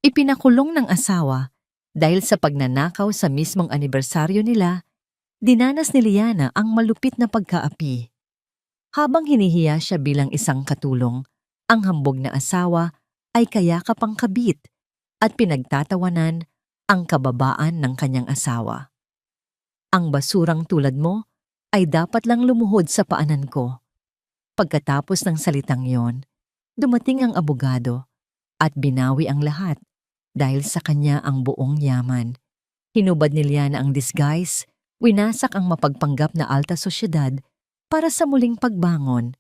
Ipinakulong ng asawa dahil sa pagnanakaw sa mismong anibersaryo nila, dinanas ni Liana ang malupit na pagkaapi. Habang hinihiya siya bilang isang katulong, ang hambog na asawa ay kayakap ang kabit at pinagtatawanan ang kababaan ng kanyang asawa. Ang basurang tulad mo ay dapat lang lumuhod sa paanan ko. Pagkatapos ng salitang yon, dumating ang abogado at binawi ang lahat dahil sa kanya ang buong yaman. Hinubad ni Liana ang disguise, winasak ang mapagpanggap na alta sosyedad para sa muling pagbangon.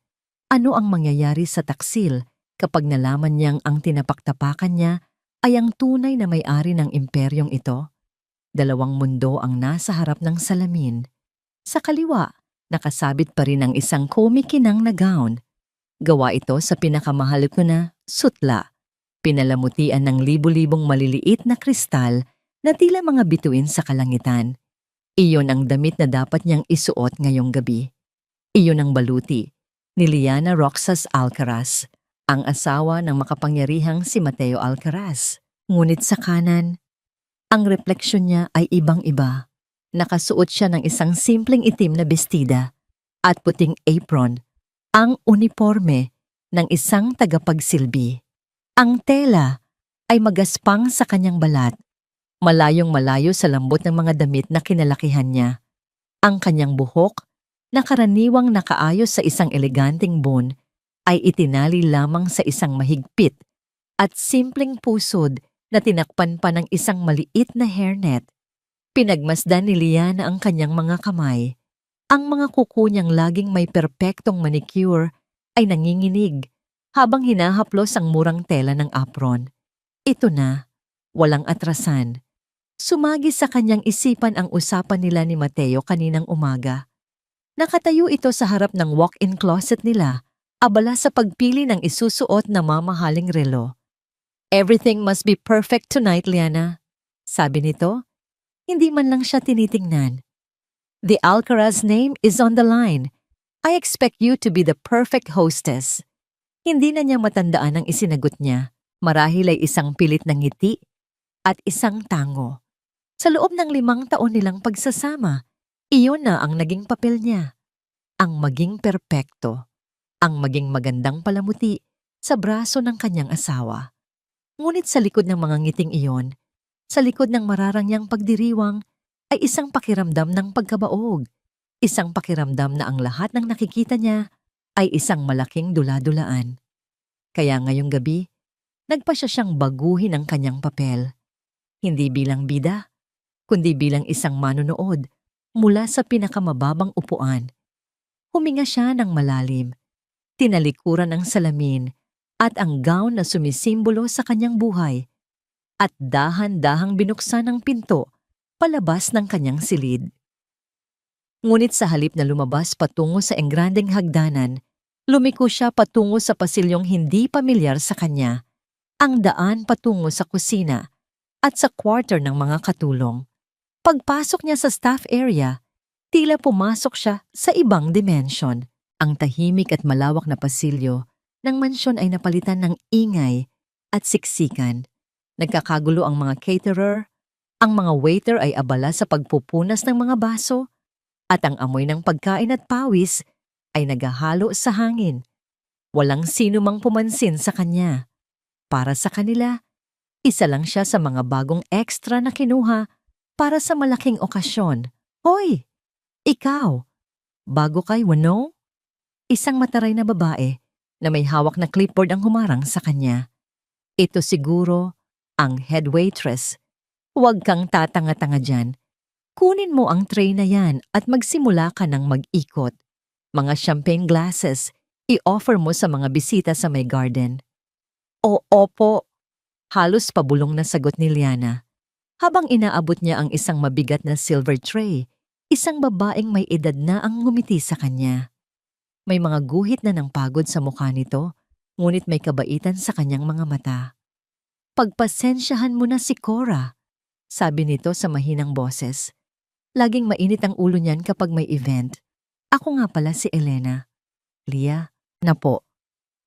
Ano ang mangyayari sa taksil kapag nalaman niyang ang tinapaktapakan niya ay ang tunay na may-ari ng imperyong ito? Dalawang mundo ang nasa harap ng salamin. Sa kaliwa, nakasabit pa rin ang isang komikinang na gown. Gawa ito sa pinakamahal ko na sutla. Pinalamutian ng libu-libong maliliit na kristal na tila mga bituin sa kalangitan. Iyon ang damit na dapat niyang isuot ngayong gabi. Iyon ang baluti ni Liana Roxas Alcaraz, ang asawa ng makapangyarihang si Mateo Alcaraz. Ngunit sa kanan, ang refleksyon niya ay ibang-iba. Nakasuot siya ng isang simpleng itim na bestida at puting apron, ang uniforme ng isang tagapagsilbi. Ang tela ay magaspang sa kanyang balat, malayong malayo sa lambot ng mga damit na kinalakihan niya. Ang kanyang buhok, na karaniwang nakaayos sa isang eleganteng bun, ay itinali lamang sa isang mahigpit at simpleng pusod na tinakpan pa ng isang maliit na hairnet. Pinagmasdan ni Liana ang kanyang mga kamay. Ang mga kuko niyang laging may perpektong manicure ay nanginginig habang hinahaplos ang murang tela ng apron. Ito na, walang atrasan. Sumagi sa kanyang isipan ang usapan nila ni Mateo kaninang umaga. Nakatayo ito sa harap ng walk-in closet nila, abala sa pagpili ng isusuot na mamahaling relo. "Everything must be perfect tonight, Liana," sabi nito. Hindi man lang siya tinitingnan. "The Alcaraz name is on the line. I expect you to be the perfect hostess." Hindi na niya matandaan ang isinagot niya. Marahil ay isang pilit ng ngiti at isang tango. Sa loob ng 5 taon nilang pagsasama, iyon na ang naging papel niya. Ang maging perpekto. Ang maging magandang palamuti sa braso ng kanyang asawa. Ngunit sa likod ng mga ngiting iyon, sa likod ng mararangyang pagdiriwang, ay isang pakiramdam ng pagkabaog. Isang pakiramdam na ang lahat ng nakikita niya ay isang malaking dula-dulaan. Kaya ngayong gabi, nagpasya siyang baguhin ang kanyang papel. Hindi bilang bida, kundi bilang isang manonood mula sa pinakamababang upuan. Huminga siya ng malalim, tinalikuran ang salamin at ang gown na sumisimbolo sa kanyang buhay, at dahan-dahang binuksan ang pinto palabas ng kanyang silid. Ngunit sa halip na lumabas patungo sa engrandeng hagdanan, lumiko siya patungo sa pasilyong hindi pamilyar sa kanya, ang daan patungo sa kusina at sa quarter ng mga katulong. Pagpasok niya sa staff area, tila pumasok siya sa ibang dimension. Ang tahimik at malawak na pasilyo ng mansyon ay napalitan ng ingay at siksikan. Nagkakagulo ang mga caterer, ang mga waiter ay abala sa pagpupunas ng mga baso, at ang amoy ng pagkain at pawis ay naghahalo sa hangin. Walang sino mang pumansin sa kanya. Para sa kanila, isa lang siya sa mga bagong extra na kinuha para sa malaking okasyon. "Hoy! Ikaw! Bago kay Wano?" Isang mataray na babae na may hawak na clipboard ang humarang sa kanya. Ito siguro ang head waitress. "Huwag kang tatanga-tanga dyan. Kunin mo ang tray na yan at magsimula ka ng mag-ikot. Mga champagne glasses, i-offer mo sa mga bisita sa may garden." Opo," halos pabulong na sagot ni Liana. Habang inaabot niya ang isang mabigat na silver tray, isang babaeng may edad na ang ngumiti sa kanya. May mga guhit na ng pagod sa mukha nito, ngunit may kabaitan sa kanyang mga mata. "Pagpasensyahan mo na si Cora," sabi nito sa mahinang boses. "Laging mainit ang ulo niyan kapag may event. Ako nga pala si Elena." "Lia, na po,"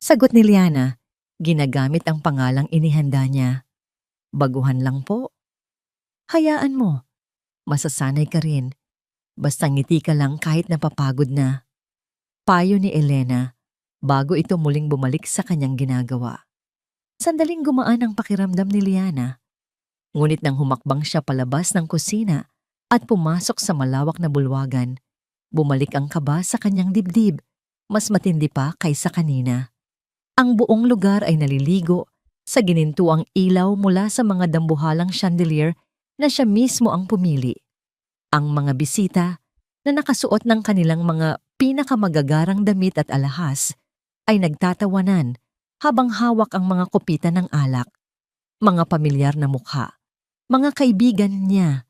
sagot ni Liana, ginagamit ang pangalang inihanda niya. Baguhan lang po. Hayaan mo, masasanay ka rin. Basta ngiti ka lang kahit napapagod na. Payo ni Elena bago ito muling bumalik sa kanyang ginagawa. Sandaling gumaan ang pakiramdam ni Liana. Ngunit nang humakbang siya palabas ng kusina at pumasok sa malawak na bulwagan, bumalik ang kaba sa kanyang dibdib, mas matindi pa kaysa kanina. Ang buong lugar ay naliligo sa ginintuang ilaw mula sa mga dambuhalang chandelier na siya mismo ang pumili. Ang mga bisita na nakasuot ng kanilang mga pinakamagagarang damit at alahas ay nagtatawanan habang hawak ang mga kupita ng alak. Mga pamilyar na mukha, mga kaibigan niya,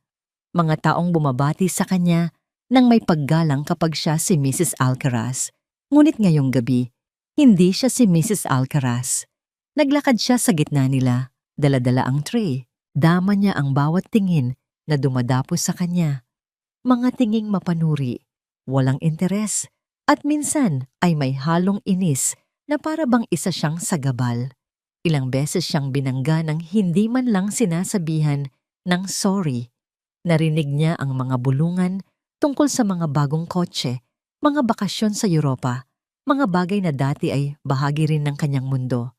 mga taong bumabati sa kanya nang may paggalang kapag siya si Mrs. Alcaraz. Ngunit ngayong gabi, hindi siya si Mrs. Alcaraz. Naglakad siya sa gitna nila, dala-dala ang tray. Dama niya ang bawat tingin na dumadapos sa kanya. Mga tinging mapanuri, walang interes, at minsan ay may halong inis na para bang isa siyang sagabal. Ilang beses siyang binangga ng hindi man lang sinasabihan ng sorry. Narinig niya ang mga bulungan tungkol sa mga bagong kotse, mga bakasyon sa Europa, mga bagay na dati ay bahagi rin ng kanyang mundo.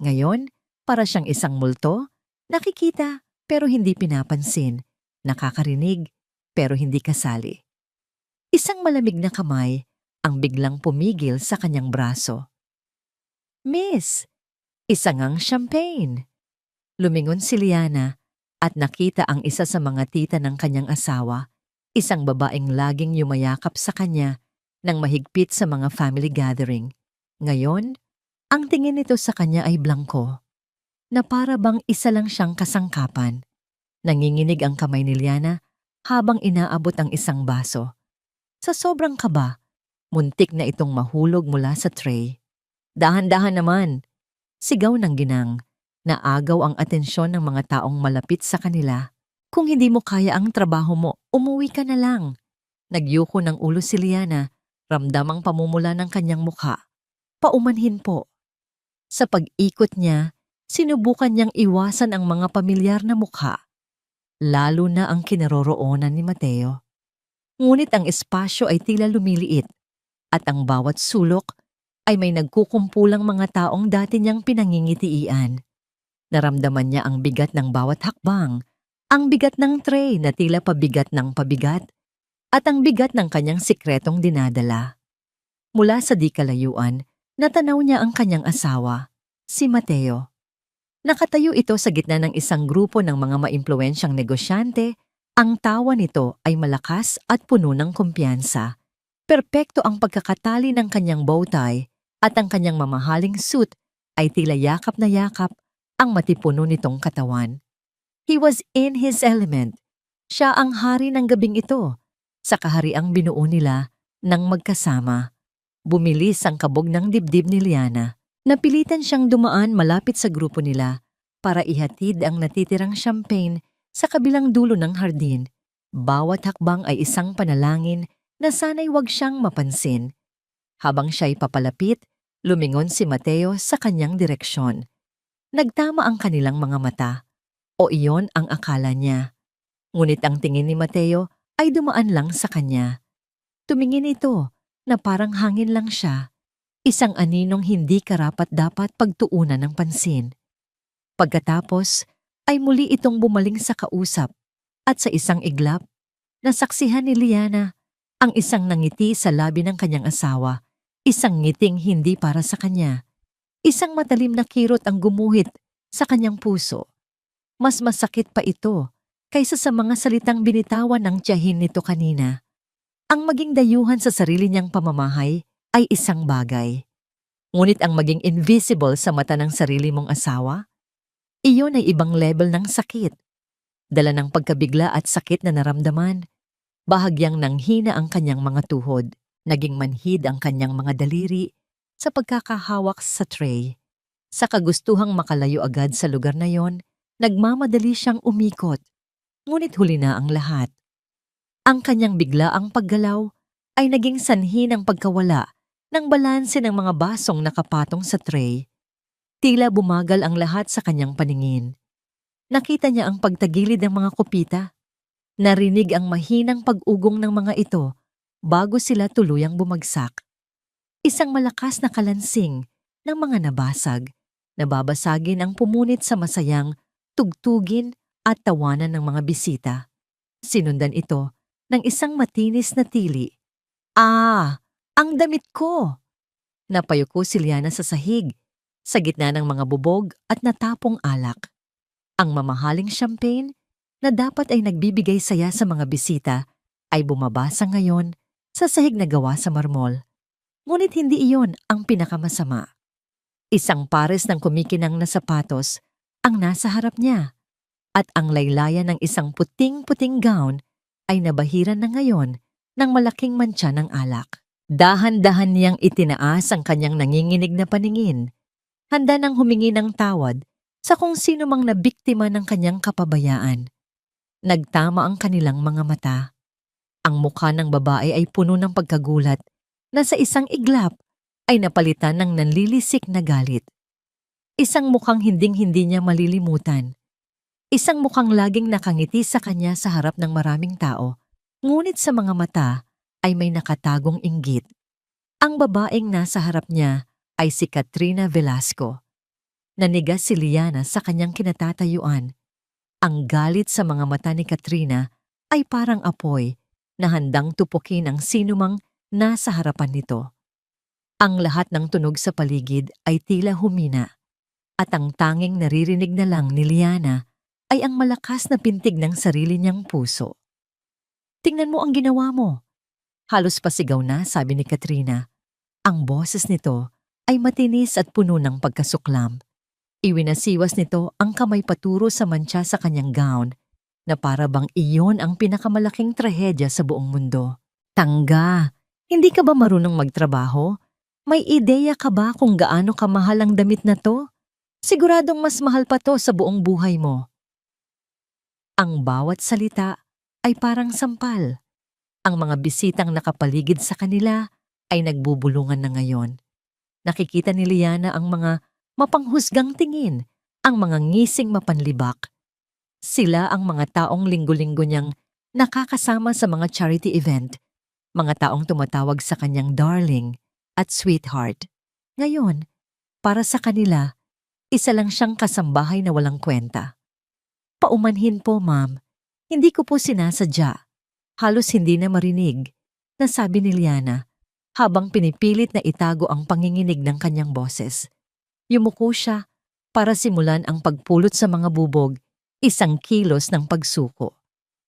Ngayon, para siyang isang multo, nakikita pero hindi pinapansin, nakakarinig pero hindi kasali. Isang malamig na kamay ang biglang pumigil sa kanyang braso. Miss, isa ngang champagne. Lumingon si Liana at nakita ang isa sa mga tita ng kanyang asawa, isang babaeng laging yumayakap sa kanya nang mahigpit sa mga family gathering. Ngayon, ang tingin nito sa kanya ay blangko, na para bang isa lang siyang kasangkapan. Nanginginig ang kamay ni Liana habang inaabot ang isang baso. Sa sobrang kaba, muntik na itong mahulog mula sa tray. Dahan-dahan naman, sigaw ng ginang, na agaw ang atensyon ng mga taong malapit sa kanila. Kung hindi mo kaya ang trabaho mo, umuwi ka na lang. Nagyuko ng ulo si Liana, ramdam ang pamumula ng kanyang mukha. Paumanhin po. Sa pag-ikot niya, sinubukan niyang iwasan ang mga pamilyar na mukha, lalo na ang kinaroroonan ni Mateo. Ngunit ang espasyo ay tila lumiliit at ang bawat sulok ay may nagkukumpulang mga taong dati niyang pinangingitian. Naramdaman niya ang bigat ng bawat hakbang, ang bigat ng tray na tila pabigat ng pabigat, at ang bigat ng kanyang sikretong dinadala. Mula sa di kalayuan, natanaw niya ang kanyang asawa, si Mateo. Nakatayo ito sa gitna ng isang grupo ng mga maimpluwensyang negosyante. Ang tawa nito ay malakas at puno ng kumpiyansa. Perpekto ang pagkakatali ng kanyang bowtie at ang kanyang mamahaling suit ay tila yakap na yakap ang matipuno nitong katawan. He was in his element. Siya ang hari ng gabing ito, sa kahariang binuo nila nang magkasama. Bumilis ang kabog ng dibdib ni Liana. Napilitan siyang dumaan malapit sa grupo nila para ihatid ang natitirang champagne sa kabilang dulo ng hardin. Bawat hakbang ay isang panalangin na sana'y wag siyang mapansin. Habang siya'y papalapit, lumingon si Mateo sa kanyang direksyon. Nagtama ang kanilang mga mata, o iyon ang akala niya. Ngunit ang tingin ni Mateo ay dumaan lang sa kanya. Tumingin ito na parang hangin lang siya, isang aninong hindi karapat-dapat pagtuunan ng pansin. Pagkatapos ay muli itong bumaling sa kausap at sa isang iglap, nasaksihan ni Liana ang isang nangiti sa labi ng kanyang asawa, isang ngiting hindi para sa kanya. Isang matalim na kirot ang gumuhit sa kanyang puso. Mas masakit pa ito kaysa sa mga salitang binitawan ng tiyahin nito kanina. Ang maging dayuhan sa sarili niyang pamamahay ay isang bagay. Ngunit ang maging invisible sa mata ng sarili mong asawa, iyon ay ibang level ng sakit. Dala ng pagkabigla at sakit na naramdaman, bahagyang nanghina ang kanyang mga tuhod, naging manhid ang kanyang mga daliri sa pagkakahawak sa tray. Sa kagustuhang makalayo agad sa lugar na yon, nagmamadali siyang umikot. Ngunit huli na ang lahat. Ang kanyang biglaang paggalaw ay naging sanhi ng pagkawala ng balanse ng mga basong nakapatong sa tray. Tila bumagal ang lahat sa kanyang paningin. Nakita niya ang pagtagilid ng mga kupita. Narinig ang mahinang pag-ugong ng mga ito bago sila tuluyang bumagsak. Isang malakas na kalansing ng mga nabasag. Nababasagin ang pumunit sa masayang tugtugin at tawanan ng mga bisita. Sinundan ito ng isang matinis na tili. Ah! Ang damit ko! Napayuko si Liana sa sahig, sa gitna ng mga bubog at natapong alak. Ang mamahaling champagne na dapat ay nagbibigay saya sa mga bisita ay bumabasa ngayon sa sahig na gawa sa marmol. Ngunit hindi iyon ang pinakamasama. Isang pares ng kumikinang na sapatos ang nasa harap niya at ang laylayan ng isang puting-puting gown ay nabahiran na ngayon ng malaking mantsa ng alak. Dahan-dahan niyang itinaas ang kanyang nanginginig na paningin, handa nang humingi ng tawad sa kung sino mang nabiktima ng kanyang kapabayaan. Nagtama ang kanilang mga mata. Ang mukha ng babae ay puno ng pagkagulat na sa isang iglap ay napalitan ng nanlilisik na galit. Isang mukhang hinding-hindi niya malilimutan. Isang mukhang laging nakangiti sa kanya sa harap ng maraming tao, ngunit sa mga mata ay may nakatagong inggit. Ang babaeng nasa harap niya ay si Katrina Velasco. Nanigas si Liana sa kanyang kinatatayuan. Ang galit sa mga mata ni Katrina ay parang apoy na handang tupukin ang sinumang nasa harapan nito. Ang lahat ng tunog sa paligid ay tila humina at ang tanging naririnig na lang ni Liana ay ang malakas na pintig ng sarili niyang puso. "Tingnan mo ang ginawa mo!" Halos pasigaw na, sabi ni Katrina. Ang boses nito ay matinis at puno ng pagkasuklam. Iwinasiwas nito ang kamay paturo sa mantsa sa kanyang gown na para bang iyon ang pinakamalaking trahedya sa buong mundo. "Tangga, hindi ka ba marunong magtrabaho? May ideya ka ba kung gaano kamahal ang damit na to? Siguradong mas mahal pa to sa buong buhay mo." Ang bawat salita ay parang sampal. Ang mga bisitang nakapaligid sa kanila ay nagbubulungan na ngayon. Nakikita ni Liana ang mga mapanghusgang tingin, ang mga ngising mapanlibak. Sila ang mga taong linggo-linggo niyang nakakasama sa mga charity event, mga taong tumatawag sa kanyang darling at sweetheart. Ngayon, para sa kanila, isa lang siyang kasambahay na walang kwenta. "Paumanhin po, ma'am. Hindi ko po sinasadya." Halos hindi na marinig, nasabi ni Liana, habang pinipilit na itago ang panginginig ng kanyang boses. Yumuko siya para simulan ang pagpulot sa mga bubog, isang kilos ng pagsuko.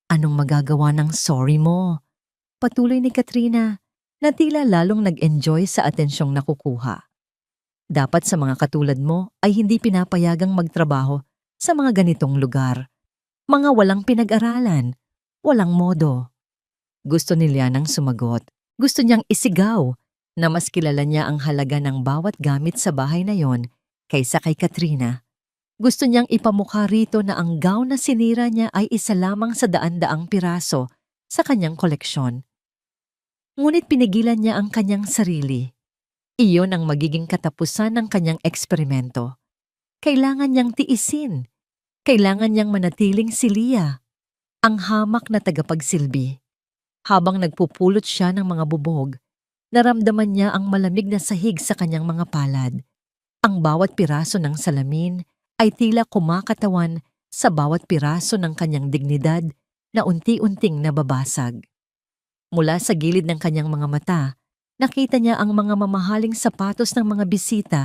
"Anong magagawa ng sorry mo?" Patuloy ni Katrina, na tila lalong nag-enjoy sa atensyong nakukuha. "Dapat sa mga katulad mo ay hindi pinapayagang magtrabaho sa mga ganitong lugar. Mga walang pinag-aralan, walang modo." Gusto ni Lianang sumagot. Gusto niyang isigaw na mas kilala niya ang halaga ng bawat gamit sa bahay na yon kaysa kay Katrina. Gusto niyang ipamukha rito na ang gown na sinira niya ay isa lamang sa daan-daang piraso sa kanyang koleksyon. Ngunit pinigilan niya ang kanyang sarili. Iyon ang magiging katapusan ng kanyang eksperimento. Kailangan niyang tiisin. Kailangan niyang manatiling si Lia, ang hamak na tagapagsilbi. Habang nagpupulot siya ng mga bubog, naramdaman niya ang malamig na sahig sa kanyang mga palad. Ang bawat piraso ng salamin ay tila kumakatawan sa bawat piraso ng kanyang dignidad na unti-unting nababasag. Mula sa gilid ng kanyang mga mata, nakita niya ang mga mamahaling sapatos ng mga bisita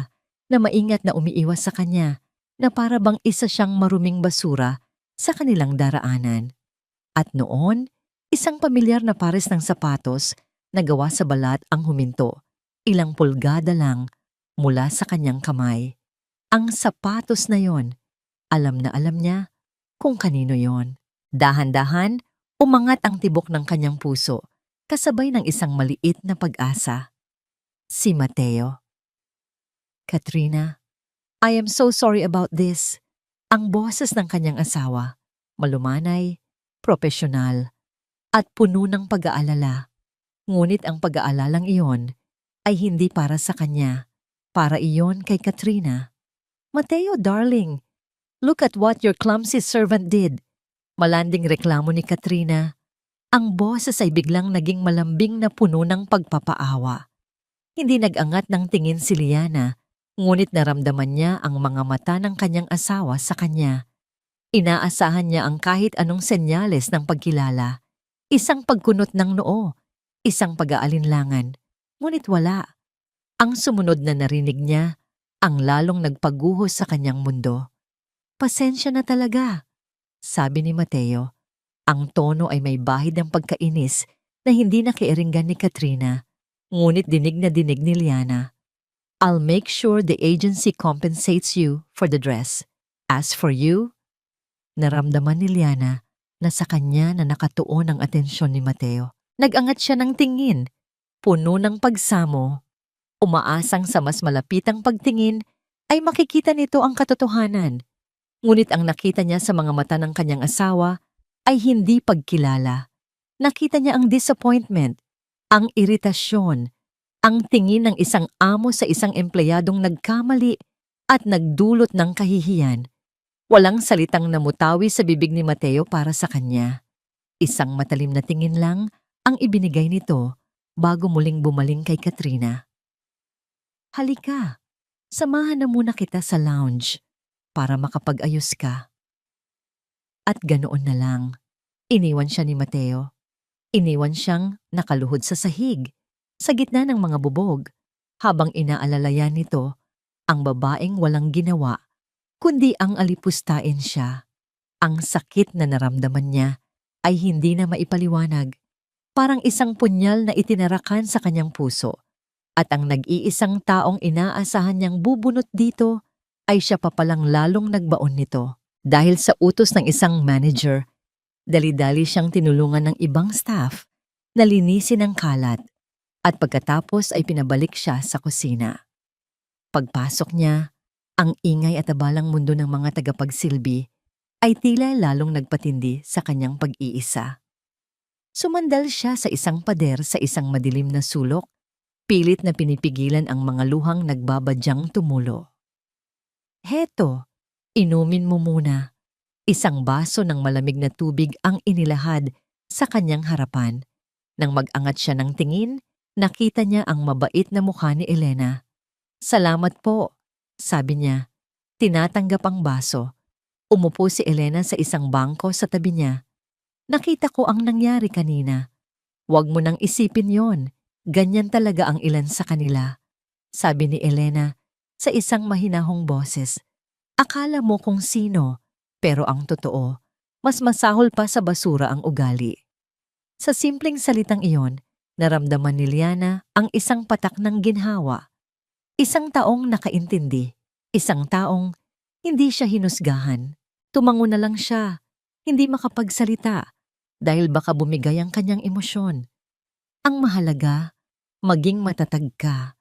na maingat na umiiwas sa kanya, na para bang isa siyang maruming basura sa kanilang daraanan. At noon, isang pamilyar na pares ng sapatos na gawa sa balat ang huminto, ilang pulgada lang mula sa kanyang kamay. Ang sapatos na yon, alam na alam niya kung kanino yon. Dahan-dahan, umangat ang tibok ng kanyang puso, kasabay ng isang maliit na pag-asa. Si Mateo. "Katrina, I am so sorry about this." Ang boses ng kanyang asawa, malumanay, propesyonal, at puno ng pag-aalala. Ngunit ang pag-aalalang iyon ay hindi para sa kanya, para iyon kay Katrina. "Mateo, darling, Look at what your clumsy servant did. Malanding reklamo ni Katrina. Ang boses ay biglang naging malambing na puno ng pagpapaawa. Hindi nag-angat ng tingin si Liana, ngunit naramdaman niya ang mga mata ng kanyang asawa sa kanya. Inaasahan niya ang kahit anong senyales ng pagkilala. Isang pagkunot ng noo, isang pag-aalinlangan. Ngunit wala. Ang sumunod na narinig niya, ang lalong nagpaguhos sa kanyang mundo. Pasensya na talaga, sabi ni Mateo. Ang tono ay may bahid ng pagkainis na hindi nakiiringgan ni Katrina. Ngunit dinig na dinig ni Liana. I'll make sure the agency compensates you for the dress. As for you, naramdaman ni Liana na sa kanya na nakatuon ang atensyon ni Mateo. Nag-angat siya ng tingin, puno ng pagsamo. Umaasang sa mas malapitang pagtingin ay makikita nito ang katotohanan. Ngunit ang nakita niya sa mga mata ng kanyang asawa ay hindi pagkilala. Nakita niya ang disappointment, ang iritasyon, ang tingin ng isang amo sa isang empleyadong nagkamali at nagdulot ng kahihiyan. Walang salitang namutawi sa bibig ni Mateo para sa kanya. Isang matalim na tingin lang ang ibinigay nito bago muling bumaling kay Katrina. Halika, samahan na muna kita sa lounge para makapag-ayos ka. At ganoon na lang, iniwan siya ni Mateo. Iniwan siyang nakaluhod sa sahig, sa gitna ng mga bubog, habang inaalalayan nito ang babaeng walang ginawa, kundi ang alipustain siya. Ang sakit na naramdaman niya ay hindi na maipaliwanag, parang isang punyal na itinarakan sa kanyang puso. At ang nag-iisang taong inaasahan niyang bubunot dito ay siya pa palang lalong nagbaon nito. Dahil sa utos ng isang manager, dali-dali siyang tinulungan ng ibang staff na linisin ang kalat at pagkatapos ay pinabalik siya sa kusina. Pagpasok niya, ang ingay at abalang mundo ng mga tagapagsilbi ay tila lalong nagpatindi sa kanyang pag-iisa. Sumandal siya sa isang pader sa isang madilim na sulok, pilit na pinipigilan ang mga luhang nagbabadyang tumulo. Heto, inumin mo muna. Isang baso ng malamig na tubig ang inilahad sa kanyang harapan. Nang mag-angat siya ng tingin, nakita niya ang mabait na mukha ni Elena. Salamat po, sabi niya. Tinatanggap ang baso. Umupo si Elena sa isang bangko sa tabi niya. Nakita ko ang nangyari kanina. Huwag mo nang isipin yon. Ganyan talaga ang ilan sa kanila, sabi ni Elena sa isang mahinahong boses. Akala mo kung sino, pero ang totoo, mas masahol pa sa basura ang ugali. Sa simpleng salitang iyon, naramdaman ni Liana ang isang patak ng ginhawa. Isang taong nakaintindi, isang taong hindi siya hinusgahan. Tumango na lang siya, hindi makapagsalita, dahil baka bumigay ang kanyang emosyon. Ang mahalaga, maging matatag ka.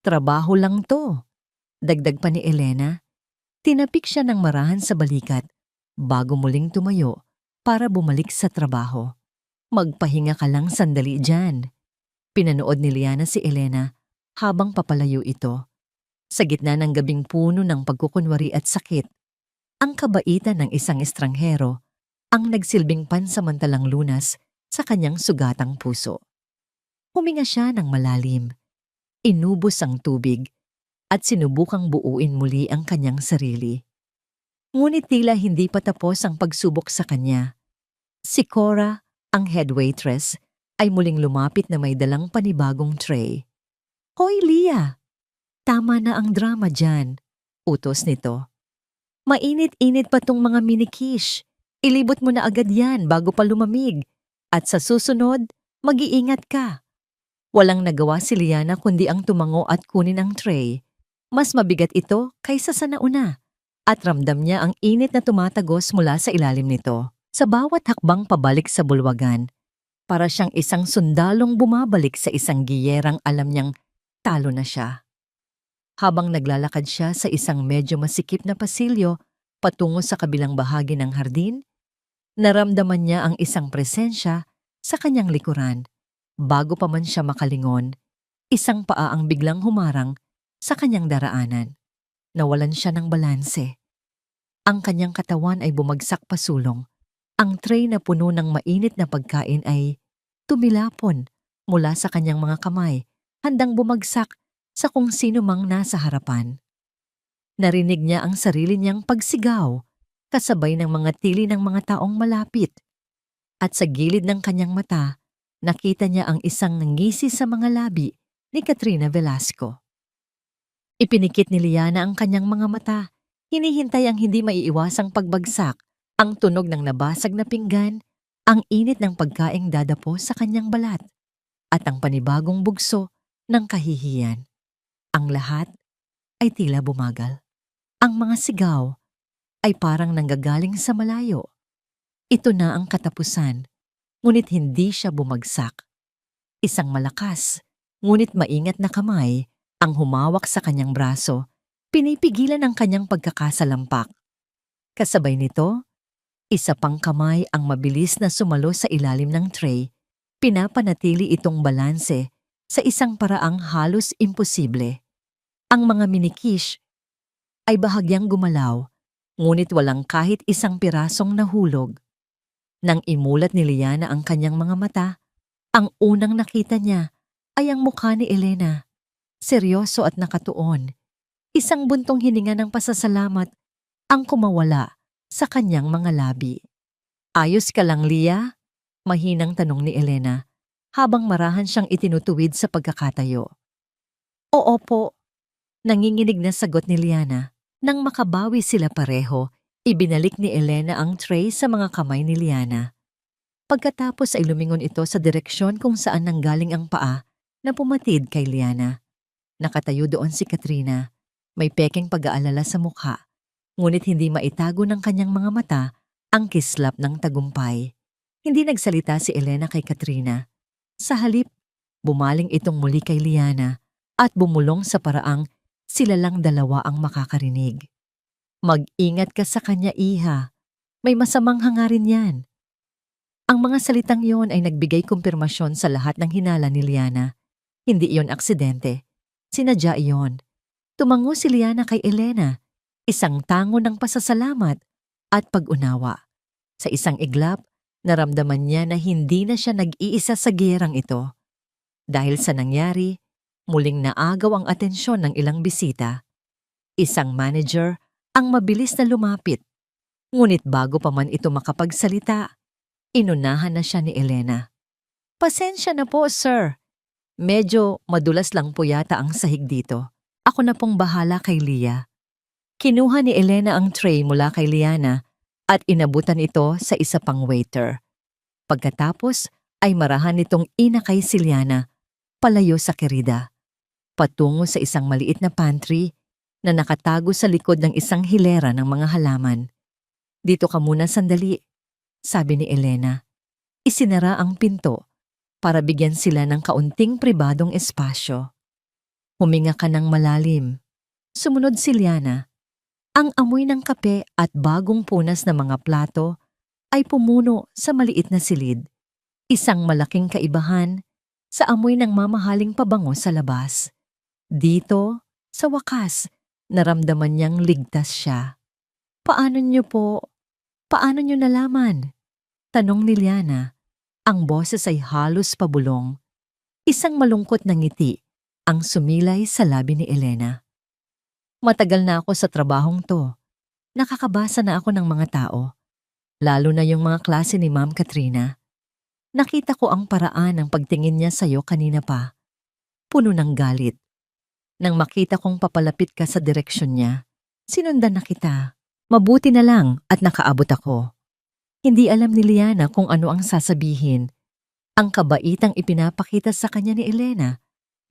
Trabaho lang to. Dagdag pa ni Elena. Tinapik siya ng marahan sa balikat bago muling tumayo para bumalik sa trabaho. Magpahinga ka lang sandali dyan. Pinanood ni Liana si Elena habang papalayo ito. Sa gitna ng gabing puno ng pagkukunwari at sakit, ang kabaitan ng isang estranghero ang nagsilbing pansamantalang lunas sa kanyang sugatang puso. Huminga siya ng malalim, inubos ang tubig, at sinubukang buuin muli ang kanyang sarili. Ngunit tila hindi pa tapos ang pagsubok sa kanya. Si Cora, ang head waitress, ay muling lumapit na may dalang panibagong tray. Hoy, Lia! Tama na ang drama dyan, utos nito. Mainit-init pa tong mga mini-quiche. Ilibot mo na agad yan bago pa lumamig. At sa susunod, mag-iingat ka. Walang nagawa si Liana kundi ang tumango at kunin ang tray. Mas mabigat ito kaysa sa nauna. At ramdam niya ang init na tumatagos mula sa ilalim nito. Sa bawat hakbang pabalik sa bulwagan, para siyang isang sundalong bumabalik sa isang giyerang alam niyang talo na siya. Habang naglalakad siya sa isang medyo masikip na pasilyo patungo sa kabilang bahagi ng hardin, naramdaman niya ang isang presensya sa kanyang likuran. Bago pa man siya makalingon, isang paa ang biglang humarang sa kanyang daraanan. Nawalan siya ng balanse. Ang kanyang katawan ay bumagsak pasulong. Ang tray na puno ng mainit na pagkain ay tumilapon mula sa kanyang mga kamay, handang bumagsak sa kung sino mang nasa harapan. Narinig niya ang sarili niyang pagsigaw, kasabay ng mga tili ng mga taong malapit. At sa gilid ng kanyang mata, nakita niya ang isang ngisi sa mga labi ni Katrina Velasco. Ipinikit ni Liana ang kanyang mga mata. Hinihintay ang hindi maiiwasang pagbagsak, ang tunog ng nabasag na pinggan, ang init ng pagkaing dadapo sa kanyang balat, at ang panibagong bugso ng kahihiyan. Ang lahat ay tila bumagal. Ang mga sigaw ay parang nanggagaling sa malayo. Ito na ang katapusan, ngunit hindi siya bumagsak. Isang malakas, ngunit maingat na kamay ang humawak sa kanyang braso, pinipigilan ang kanyang pagkakasalampak. Kasabay nito, isa pang kamay ang mabilis na sumalo sa ilalim ng tray, pinapanatili itong balanse sa isang paraang halos imposible. Ang mga minikish ay bahagyang gumalaw, ngunit walang kahit isang pirasong nahulog. Nang imulat ni Liana ang kanyang mga mata, ang unang nakita niya ay ang mukha ni Elena. Seryoso at nakatuon. Isang buntong hininga ng pasasalamat ang kumawala sa kanyang mga labi. "Ayos ka lang, Lia?" Mahinang tanong ni Elena, habang marahan siyang itinutuwid sa pagkakatayo. "Oo po," nanginginig na sagot ni Liana. Nang makabawi sila pareho, ibinalik ni Elena ang tray sa mga kamay ni Liana. Pagkatapos ay lumingon ito sa direksyon kung saan nanggaling ang paa na pumatid kay Liana. Nakatayo doon si Katrina, may pekeng pag-aalala sa mukha, ngunit hindi maitago ng kanyang mga mata ang kislap ng tagumpay. Hindi nagsalita si Elena kay Katrina. Sa halip, bumaling itong muli kay Liana at bumulong sa paraang sila lang dalawa ang makakarinig. "Mag-ingat ka sa kanya, iha. May masamang hangarin yan." Ang mga salitang yon ay nagbigay kumpirmasyon sa lahat ng hinala ni Liana. Hindi iyon aksidente. Sinadya iyon. Tumango si Liana kay Elena, isang tango ng pasasalamat at pag-unawa. Sa isang iglap, naramdaman niya na hindi na siya nag-iisa sa giyerang ito. Dahil sa nangyari, muling naagaw ang atensyon ng ilang bisita. Isang manager ang mabilis na lumapit. Ngunit bago pa man ito makapagsalita, inunahan na siya ni Elena. "Pasensya na po, sir. Medyo madulas lang po yata ang sahig dito. Ako na pong bahala kay Lia." Kinuha ni Elena ang tray mula kay Liana at inabutan ito sa isa pang waiter. Pagkatapos ay marahan nitong inakay si Liana palayo sa kerida, patungo sa isang maliit na pantry na nakatago sa likod ng isang hilera ng mga halaman. "Dito ka muna sandali," sabi ni Elena. Isinara ang pinto para bigyan sila ng kaunting pribadong espasyo. Huminga ka ng malalim. Sumunod si Liana. Ang amoy ng kape at bagong punas na mga plato ay pumuno sa maliit na silid. Isang malaking kaibahan sa amoy ng mamahaling pabango sa labas. Dito, sa wakas, naramdaman niyang ligtas siya. "Paano niyo po? Paano niyo nalaman?" tanong ni Liana. Ang boses ay halos pabulong. Isang malungkot na ngiti ang sumilay sa labi ni Elena. "Matagal na ako sa trabahong to. Nakakabasa na ako ng mga tao, lalo na yung mga klase ni Ma'am Katrina. Nakita ko ang paraan ng pagtingin niya sa'yo kanina pa. Puno ng galit. Nang makita kong papalapit ka sa direksyon niya, sinundan na kita. Mabuti na lang at nakaabot ako." Hindi alam ni Liana kung ano ang sasabihin. Ang kabaitang ipinapakita sa kanya ni Elena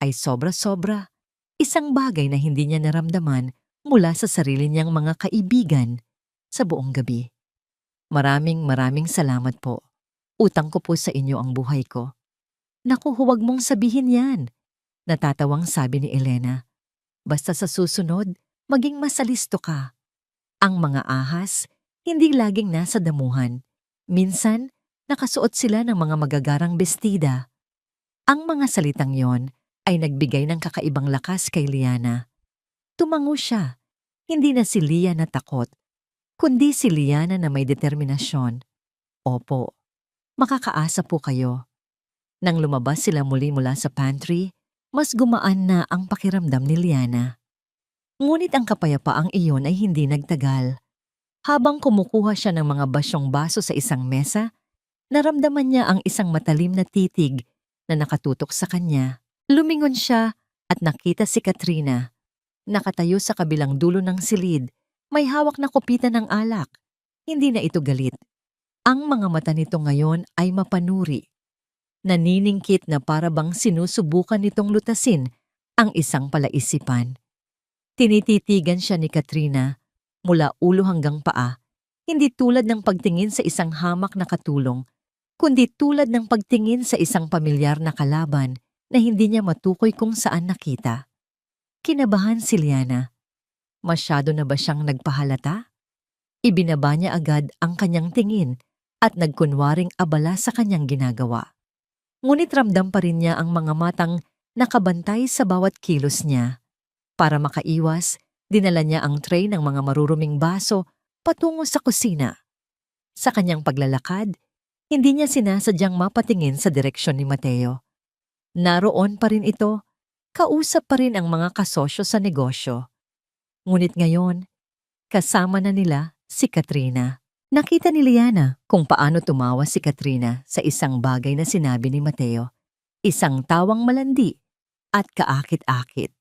ay sobra-sobra. Isang bagay na hindi niya naramdaman mula sa sarili niyang mga kaibigan sa buong gabi. Maraming salamat po. Utang ko po sa inyo ang buhay ko." "Naku, huwag mong sabihin yan," natatawang sabi ni Elena. "Basta sa susunod, maging masalisto ka. Ang mga ahas, hindi laging nasa damuhan. Minsan, nakasuot sila ng mga magagarang bestida." Ang mga salitang yon ay nagbigay ng kakaibang lakas kay Liana. Tumango siya. Hindi na si Lia natakot. kundi si Liana na may determinasyon. Opo, makakaasa po kayo. Nang lumabas sila muli mula sa pantry, mas gumaan na ang pakiramdam ni Liana. Ngunit ang kapayapaang iyon ay hindi nagtagal. Habang kumukuha siya ng mga basyong baso sa isang mesa, naramdaman niya ang isang matalim na titig na nakatutok sa kanya. Lumingon siya at nakita si Katrina. Nakatayo sa kabilang dulo ng silid, may hawak na kupitan ng alak. Hindi na ito galit. Ang mga mata nito ngayon ay mapanuri. Naniningkit na para bang sinusubukan nitong lutasin ang isang palaisipan. Tinititigan siya ni Katrina mula ulo hanggang paa, hindi tulad ng pagtingin sa isang hamak na katulong, kundi tulad ng pagtingin sa isang pamilyar na kalaban na hindi niya matukoy kung saan nakita. Kinabahan si Liana. Masyado na ba siyang nagpahalata? Ibinaba niya agad ang kanyang tingin at nagkunwaring abala sa kanyang ginagawa. Ngunit ramdam pa rin niya ang mga matang nakabantay sa bawat kilos niya. Para makaiwas, dinala niya ang tray ng mga maruruming baso patungo sa kusina. Sa kanyang paglalakad, hindi niya sinasadyang mapatingin sa direksyon ni Mateo. Naroon pa rin ito, kausap pa rin ang mga kasosyo sa negosyo. Ngunit ngayon, kasama na nila si Katrina. Nakita ni Liana kung paano tumawa si Katrina sa isang bagay na sinabi ni Mateo. Isang tawang malandi at kaakit-akit.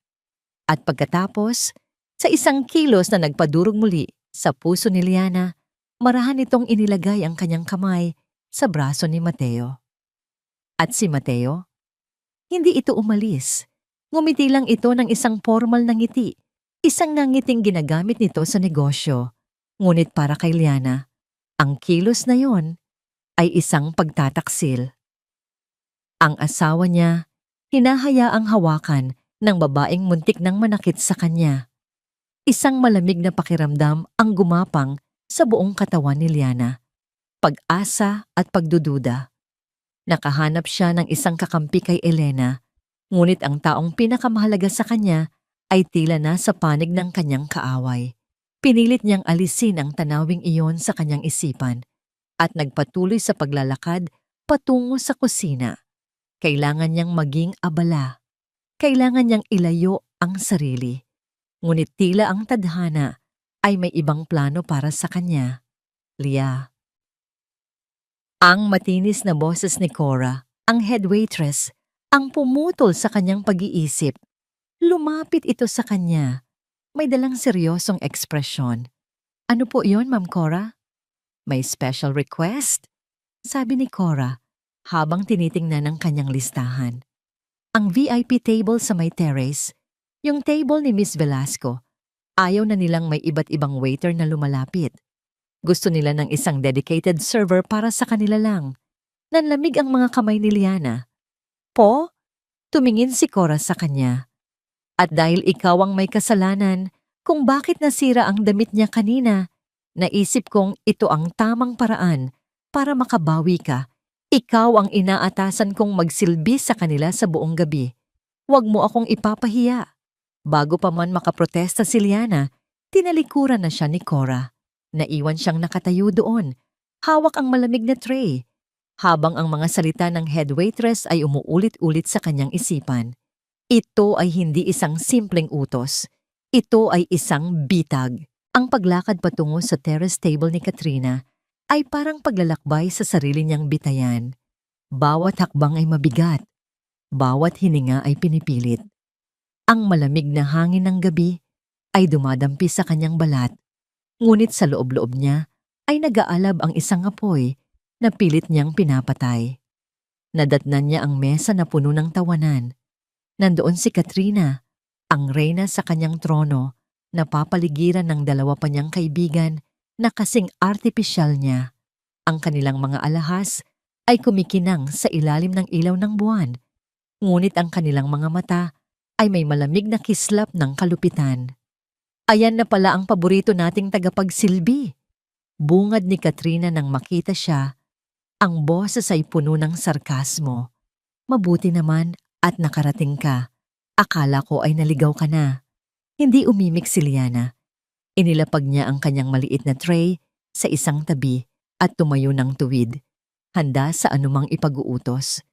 At pagkatapos, sa isang kilos na nagpadurog muli sa puso ni Liana, marahan itong inilagay ang kanyang kamay sa braso ni Mateo. At si Mateo, hindi ito umalis. Ngumiti lang ito ng isang formal na ngiti, isang nangiting ginagamit nito sa negosyo. Ngunit para kay Liana, ang kilos na yon ay isang pagtataksil. Ang asawa niya, hinahayaang hawakan ng babaeng muntik nang manakit sa kanya. Isang malamig na pakiramdam ang gumapang sa buong katawan ni Liana. Pag-asa at pagdududa. Nakahanap siya ng isang kakampi kay Elena, ngunit ang taong pinakamahalaga sa kanya ay tila na sa panig ng kanyang kaaway. Pinilit niyang alisin ang tanawing iyon sa kanyang isipan at nagpatuloy sa paglalakad patungo sa kusina. Kailangan niyang maging abala. Kailangan niyang ilayo ang sarili. Ngunit tila ang tadhana ay may ibang plano para sa kanya. Lia. Ang matinis na boses ni Cora, ang head waitress, ang pumutol sa kanyang pag-iisip. Lumapit ito sa kanya. May dalang seryosong ekspresyon. Ano po yon, Ma'am Cora? May special request? Sabi ni Cora habang tinitingnan ang kanyang listahan. Ang VIP table sa may terrace, yung table ni Miss Velasco, ayaw na nilang may iba't ibang waiter na lumalapit. Gusto nila ng isang dedicated server para sa kanila lang. Nanlamig ang mga kamay ni Liana. Po? Tumingin si Cora sa kanya. At dahil ikaw ang may kasalanan kung bakit nasira ang damit niya kanina, naisip kong ito ang tamang paraan para makabawi ka. Ikaw ang inaatasan kong magsilbi sa kanila sa buong gabi. Huwag mo akong ipapahiya. Bago pa man makaprotesta si Liana, tinalikuran na siya ni Cora. Naiwan siyang nakatayo doon, hawak ang malamig na tray, habang ang mga salita ng head waitress ay umuulit-ulit sa kanyang isipan. Ito ay hindi isang simpleng utos. Ito ay isang bitag. Ang paglakad patungo sa terrace table ni Katrina ay parang paglalakbay sa sarili niyang bitayan. Bawat hakbang ay mabigat. Bawat hininga ay pinipilit. Ang malamig na hangin ng gabi ay dumadampi sa kanyang balat. Ngunit sa loob-loob niya ay nag-aalab ang isang apoy na pilit niyang pinapatay. Nadatnan niya ang mesa na puno ng tawanan. Nandoon si Katrina, ang reyna sa kanyang trono, na papaligiran ng dalawa pa niyang kaibigan na kasing artipisyal niya. Ang kanilang mga alahas ay kumikinang sa ilalim ng ilaw ng buwan, ngunit ang kanilang mga mata ay may malamig na kislap ng kalupitan. Ayan na pala ang paborito nating tagapagsilbi. Bungad ni Katrina nang makita siya. Ang boses ay puno ng sarkasmo. Mabuti naman at nakarating ka. Akala ko ay naligaw ka na. Hindi umimik si Liana. Inilapag niya ang kanyang maliit na tray sa isang tabi at tumayo ng tuwid, handa sa anumang ipag-uutos.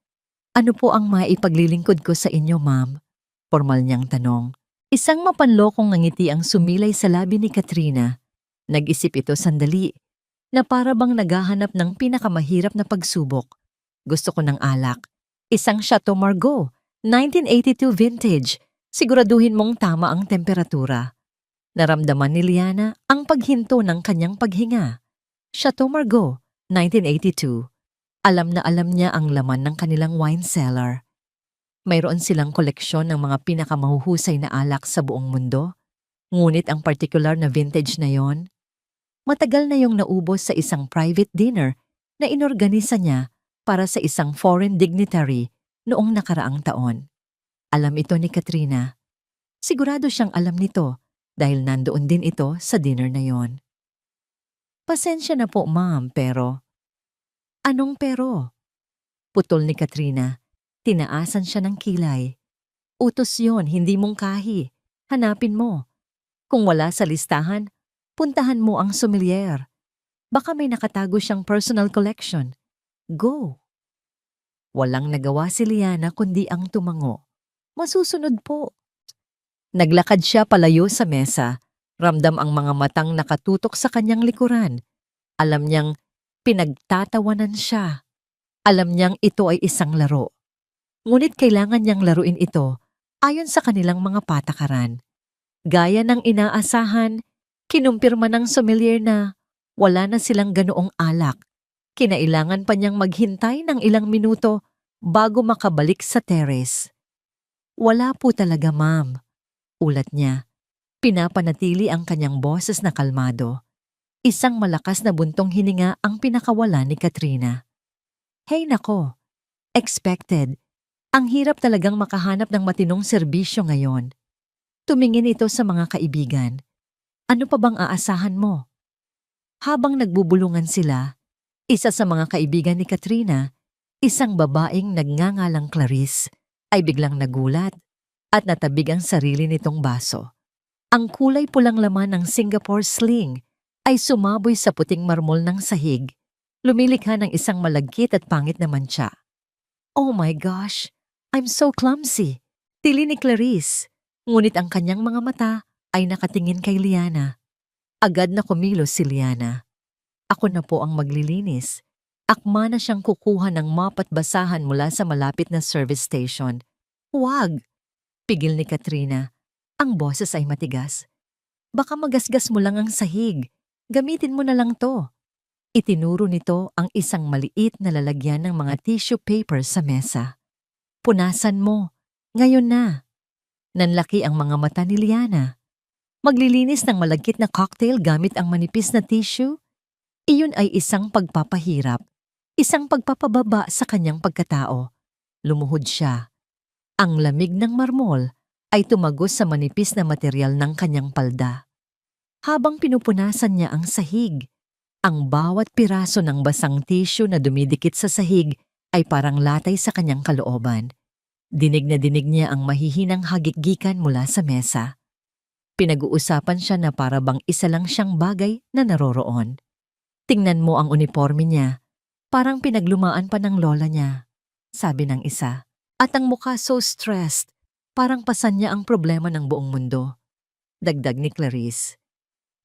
Ano po ang maipaglilingkod ko sa inyo, ma'am? Formal niyang tanong. Isang mapanlokong ngiti ang sumilay sa labi ni Katrina. Nag-isip ito sandali, na para bang naghahanap ng pinakamahirap na pagsubok. Gusto ko ng alak. Isang Chateau Margaux, 1982 vintage. Siguraduhin mong tama ang temperatura. Naramdaman ni Liana ang paghinto ng kanyang paghinga. Chateau Margaux, 1982. Alam na alam niya ang laman ng kanilang wine cellar. Mayroon silang koleksyon ng mga pinakamahuhusay na alak sa buong mundo. Ngunit ang particular na vintage na yon, matagal na yung naubos sa isang private dinner na inorganisa niya para sa isang foreign dignitary noong nakaraang taon. Alam ito ni Katrina. Sigurado siyang alam nito dahil nandoon din ito sa dinner na yon. Pasensya na po, ma'am, pero... Anong pero? Putol ni Katrina. Tinaasan siya ng kilay. Utos yon, hindi mungkahi. Hanapin mo. Kung wala sa listahan, puntahan mo ang sommelier. Baka may nakatago siyang personal collection. Go! Walang nagawa si Liana kundi ang tumango. Masusunod po. Naglakad siya palayo sa mesa. Ramdam ang mga matang nakatutok sa kanyang likuran. Alam niyang pinagtatawanan siya. Alam niyang ito ay isang laro. Ngunit kailangan niyang laruin ito ayon sa kanilang mga patakaran. Gaya ng inaasahan, kinumpirma ng sommelier na wala na silang ganoong alak. Kinailangan pa niyang maghintay ng ilang minuto bago makabalik sa terrace. Wala po talaga, ma'am. Ulat niya. Pinapanatili ang kanyang boses na kalmado. Isang malakas na buntong hininga ang pinakawala ni Katrina. Hey nako, expected. Ang hirap talagang makahanap ng matinong serbisyo ngayon. Tumingin ito sa mga kaibigan. Ano pa bang aasahan mo? Habang nagbubulungan sila, isa sa mga kaibigan ni Katrina, isang babaeng nagngangalang Clarice, ay biglang nagulat at natabig ang sarili nitong baso. Ang kulay pulang laman ng Singapore sling ay sumaboy sa puting marmol ng sahig, lumilikha ng isang malagkit at pangit na mantsa. Oh my gosh! I'm so clumsy. Tili ni Clarice. Ngunit ang kanyang mga mata ay nakatingin kay Liana. Agad na kumilos si Liana. Ako na po ang maglilinis. Akma na siyang kukuha ng mop at basahan mula sa malapit na service station. Huwag! Pigil ni Katrina. Ang boses ay matigas. Baka magasgas mo lang ang sahig. Gamitin mo na lang to. Itinuro nito ang isang maliit na lalagyan ng mga tissue paper sa mesa. Punasan mo. Ngayon na. Nanlaki ang mga mata ni Liana. Maglilinis ng malagkit na cocktail gamit ang manipis na tissue? Iyon ay isang pagpapahirap. Isang pagpapababa sa kanyang pagkatao. Lumuhod siya. Ang lamig ng marmol ay tumagos sa manipis na material ng kanyang palda. Habang pinupunasan niya ang sahig, ang bawat piraso ng basang tissue na dumidikit sa sahig ay parang latay sa kanyang kalooban. Dinig na dinig niya ang mahihinang hagikgikan mula sa mesa. Pinag-uusapan siya na para bang isa lang siyang bagay na naroroon. Tingnan mo ang uniforme niya. Parang pinaglumaan pa ng lola niya, sabi ng isa. At ang mukha so stressed, parang pasan niya ang problema ng buong mundo. Dagdag ni Clarice.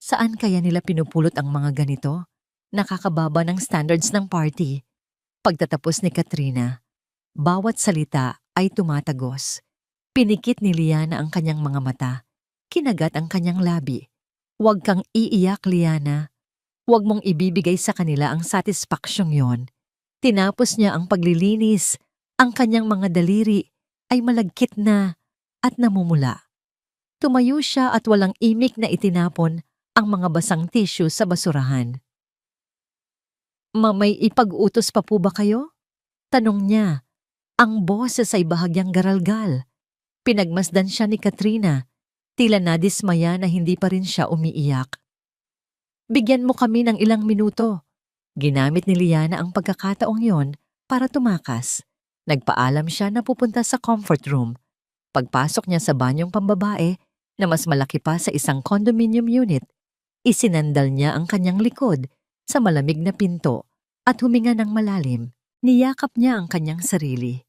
Saan kaya nila pinupulot ang mga ganito? Nakakababa ng standards ng party. Pagtatapos ni Katrina, bawat salita ay tumatagos. Pinikit ni Liana ang kanyang mga mata. Kinagat ang kanyang labi. Huwag kang iiyak, Liana. Huwag mong ibibigay sa kanila ang satisfaksyong yon. Tinapos niya ang paglilinis. Ang kanyang mga daliri ay malagkit na at namumula. Tumayo siya at walang imik na itinapon ang mga basang tissue sa basurahan. May ipag-utos pa po ba kayo? Tanong niya. Ang boses ay bahagyang garalgal. Pinagmasdan siya ni Katrina. Tila nadismaya na hindi pa rin siya umiiyak. Bigyan mo kami ng ilang minuto. Ginamit ni Liana ang pagkakataong yon para tumakas. Nagpaalam siya na pupunta sa comfort room. Pagpasok niya sa banyong pambabae na mas malaki pa sa isang condominium unit, Isinandal niya ang kanyang likod sa malamig na pinto at huminga ng malalim. Niyakap niya ang kanyang sarili.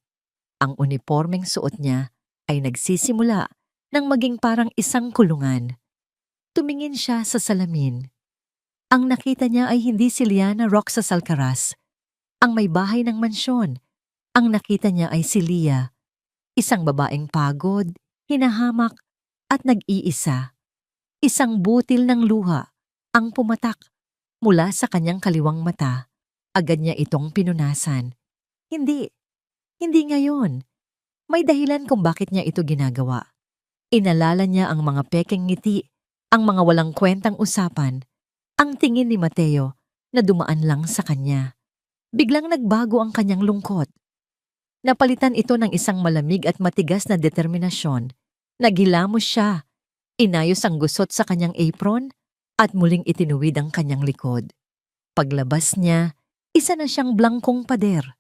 Ang unipormeng suot niya ay nagsisimula ng maging parang isang kulungan. Tumingin siya sa salamin. Ang nakita niya ay hindi si Liana Roxas Alcaraz, ang may bahay ng mansyon. Ang nakita niya ay si Leah, isang babaeng pagod, hinahamak at nag-iisa. Isang butil ng luha ang pumatak mula sa kanyang kaliwang mata. Agad niya itong pinunasan. Hindi, hindi ngayon. May dahilan kung bakit niya ito ginagawa. Inalala niya ang mga pekeng ngiti, ang mga walang kwentang usapan, ang tingin ni Mateo na dumaan lang sa kanya. Biglang nagbago ang kanyang lungkot. Napalitan ito ng isang malamig at matigas na determinasyon. Naghilamos siya, inayos ang gusot sa kanyang apron at muling itinuwid ang kanyang likod. Paglabas niya, isa na siyang blangkong pader.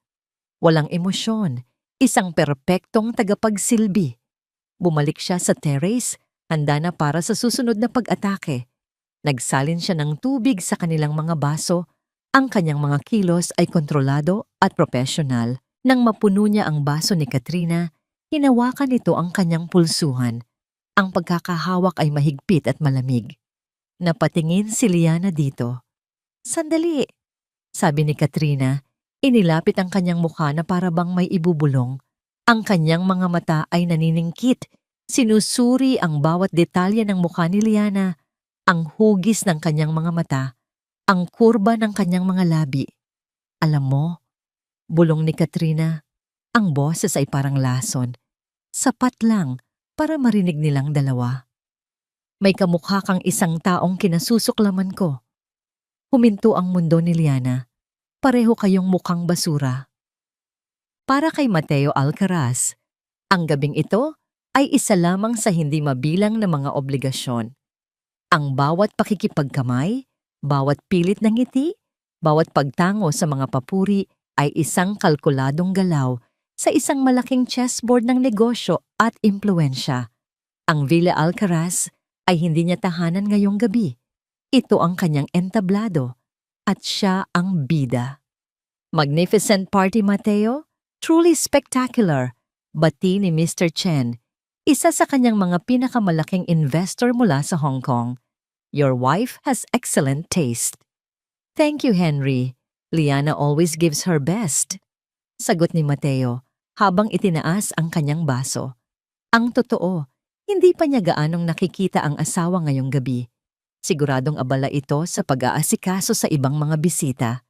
Walang emosyon, isang perpektong tagapagsilbi. Bumalik siya sa terrace, handa na para sa susunod na pag-atake. Nagsalin siya ng tubig sa kanilang mga baso. Ang kanyang mga kilos ay kontrolado at profesional. Nang mapuno niya ang baso ni Katrina, hinawakan nito ang kanyang pulsuhan. Ang pagkakahawak ay mahigpit at malamig. Napatingin si Liana dito. "Sandali," sabi ni Katrina. Inilapit ang kanyang mukha na para bang may ibubulong. Ang kanyang mga mata ay naniningkit. Sinusuri ang bawat detalye ng mukha ni Liana, ang hugis ng kanyang mga mata, ang kurba ng kanyang mga labi. "Alam mo," bulong ni Katrina, ang boses ay parang lason. Sapat lang para marinig nilang dalawa. "May kamukha kang isang taong kinasusuklaman ko." Huminto ang mundo ni Liana. Pareho kayong mukhang basura. Para kay Mateo Alcaraz, ang gabing ito ay isa lamang sa hindi mabilang na mga obligasyon. Ang bawat pakikipagkamay, bawat pilit ng ngiti, bawat pagtango sa mga papuri ay isang kalkuladong galaw sa isang malaking chessboard ng negosyo at impluensya. Ang Villa Alcaraz ay hindi niya tahanan ngayong gabi. Ito ang kanyang entablado at siya ang bida. "Magnificent party, Mateo. Truly spectacular," bati ni Mr. Chen, isa sa kanyang mga pinakamalaking investor mula sa Hong Kong. "Your wife has excellent taste." "Thank you, Henry. Liana always gives her best," sagot ni Mateo habang itinaas ang kanyang baso. Ang totoo, hindi pa niya gaanong nakikita ang asawa ngayong gabi. Siguradong abala ito sa pag-aasikaso sa ibang mga bisita.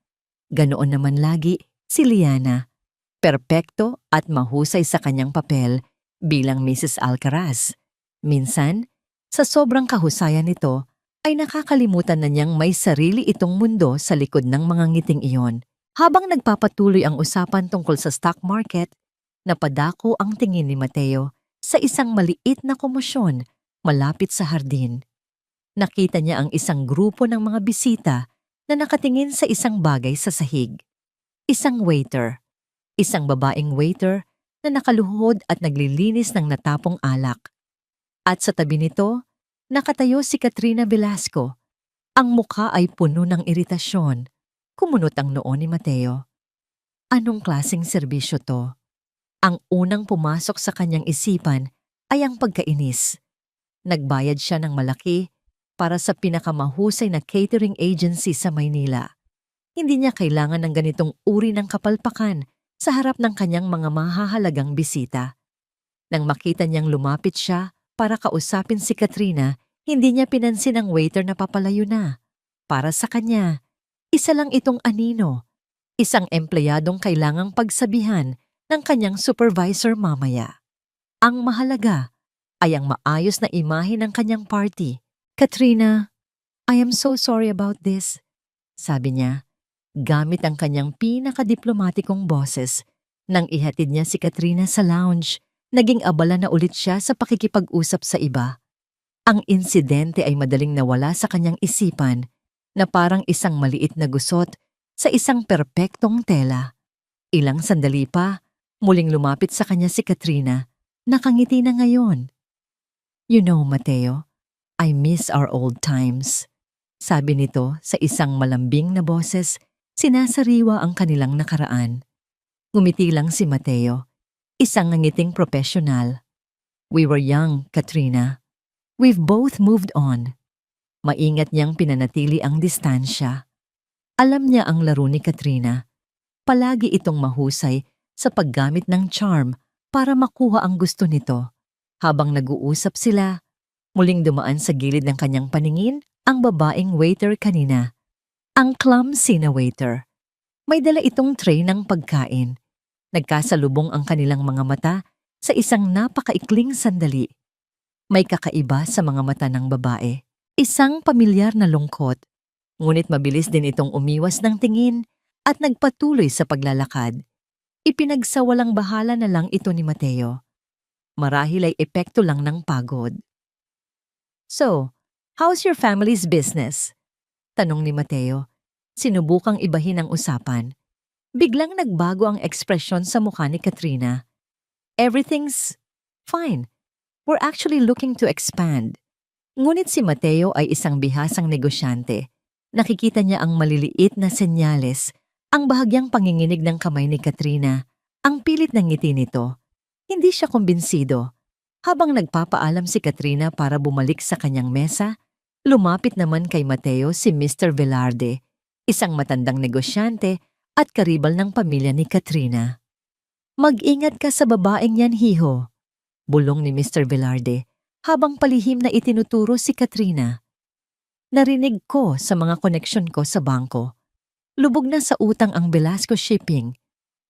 Ganoon naman lagi si Liana. Perpekto at mahusay sa kanyang papel bilang Mrs. Alcaraz. Minsan, sa sobrang kahusayan nito, ay nakakalimutan na niyang may sarili itong mundo sa likod ng mga ngiting iyon. Habang nagpapatuloy ang usapan tungkol sa stock market, napadako ang tingin ni Mateo sa isang maliit na komosyon malapit sa hardin. Nakita niya ang isang grupo ng mga bisita na nakatingin sa isang bagay sa sahig. Isang waiter. Isang babaeng waiter na nakaluhod at naglilinis ng natapong alak. At sa tabi nito, nakatayo si Katrina Velasco. Ang mukha ay puno ng iritasyon. Kumunot ang noo ni Mateo. Anong klaseng serbisyo to? Ang unang pumasok sa kanyang isipan ay ang pagkainis. Nagbayad siya ng malaki para sa pinakamahusay na catering agency sa Maynila. Hindi niya kailangan ng ganitong uri ng kapalpakan sa harap ng kanyang mga mahahalagang bisita. Nang makita niyang lumapit siya para kausapin si Katrina, hindi niya pinansin ang waiter na papalayo na. Para sa kanya, isa lang itong anino, isang empleyadong kailangang pagsabihan ng kanyang supervisor mamaya. Ang mahalaga ay ang maayos na imahe ng kanyang party. "Katrina, I am so sorry about this," sabi niya, gamit ang kanyang pinakadiplomatikong boses. Nang ihatid niya si Katrina sa lounge, naging abala na ulit siya sa pakikipag-usap sa iba. Ang insidente ay madaling nawala sa kanyang isipan na parang isang maliit na gusot sa isang perpektong tela. Ilang sandali pa, muling lumapit sa kanya si Katrina. Nakangiti na ngayon. "You know, Mateo, I miss our old times," Sabi nito sa isang malambing na boses, sinasariwa ang kanilang nakaraan. Ngumiti lang si Mateo, isang nangiting profesional. We were young, Katrina. We've both moved on. Maingat niyang pinanatili ang distansya. Alam niya ang laro ni Katrina. Palagi itong mahusay sa paggamit ng charm para makuha ang gusto nito. Habang nag-uusap sila, muling dumaan sa gilid ng kanyang paningin ang babaeng waiter kanina. Ang clumsy na waiter. May dala itong tray ng pagkain. Nagkasalubong ang kanilang mga mata sa isang napakaikling sandali. May kakaiba sa mga mata ng babae. Isang pamilyar na lungkot. Ngunit mabilis din itong umiwas ng tingin at nagpatuloy sa paglalakad. Ipinagsawalang bahala na lang ito ni Mateo. Marahil ay epekto lang ng pagod. So, how's your family's business? Tanong ni Mateo. Sinubukang ibahin ang usapan. Biglang nagbago ang ekspresyon sa mukha ni Katrina. Everything's fine. We're actually looking to expand. Ngunit si Mateo ay isang bihasang negosyante. Nakikita niya ang maliliit na senyales, ang bahagyang panginginig ng kamay ni Katrina, ang pilit ng ngiti nito. Hindi siya kumbinsido. Habang nagpapaalam si Katrina para bumalik sa kanyang mesa, lumapit naman kay Mateo si Mr. Velarde, isang matandang negosyante at karibal ng pamilya ni Katrina. Mag-ingat ka sa babaeng yan, hiho, bulong ni Mr. Velarde habang palihim na itinuturo si Katrina. Narinig ko sa mga koneksyon ko sa bangko. Lubog na sa utang ang Velasco Shipping.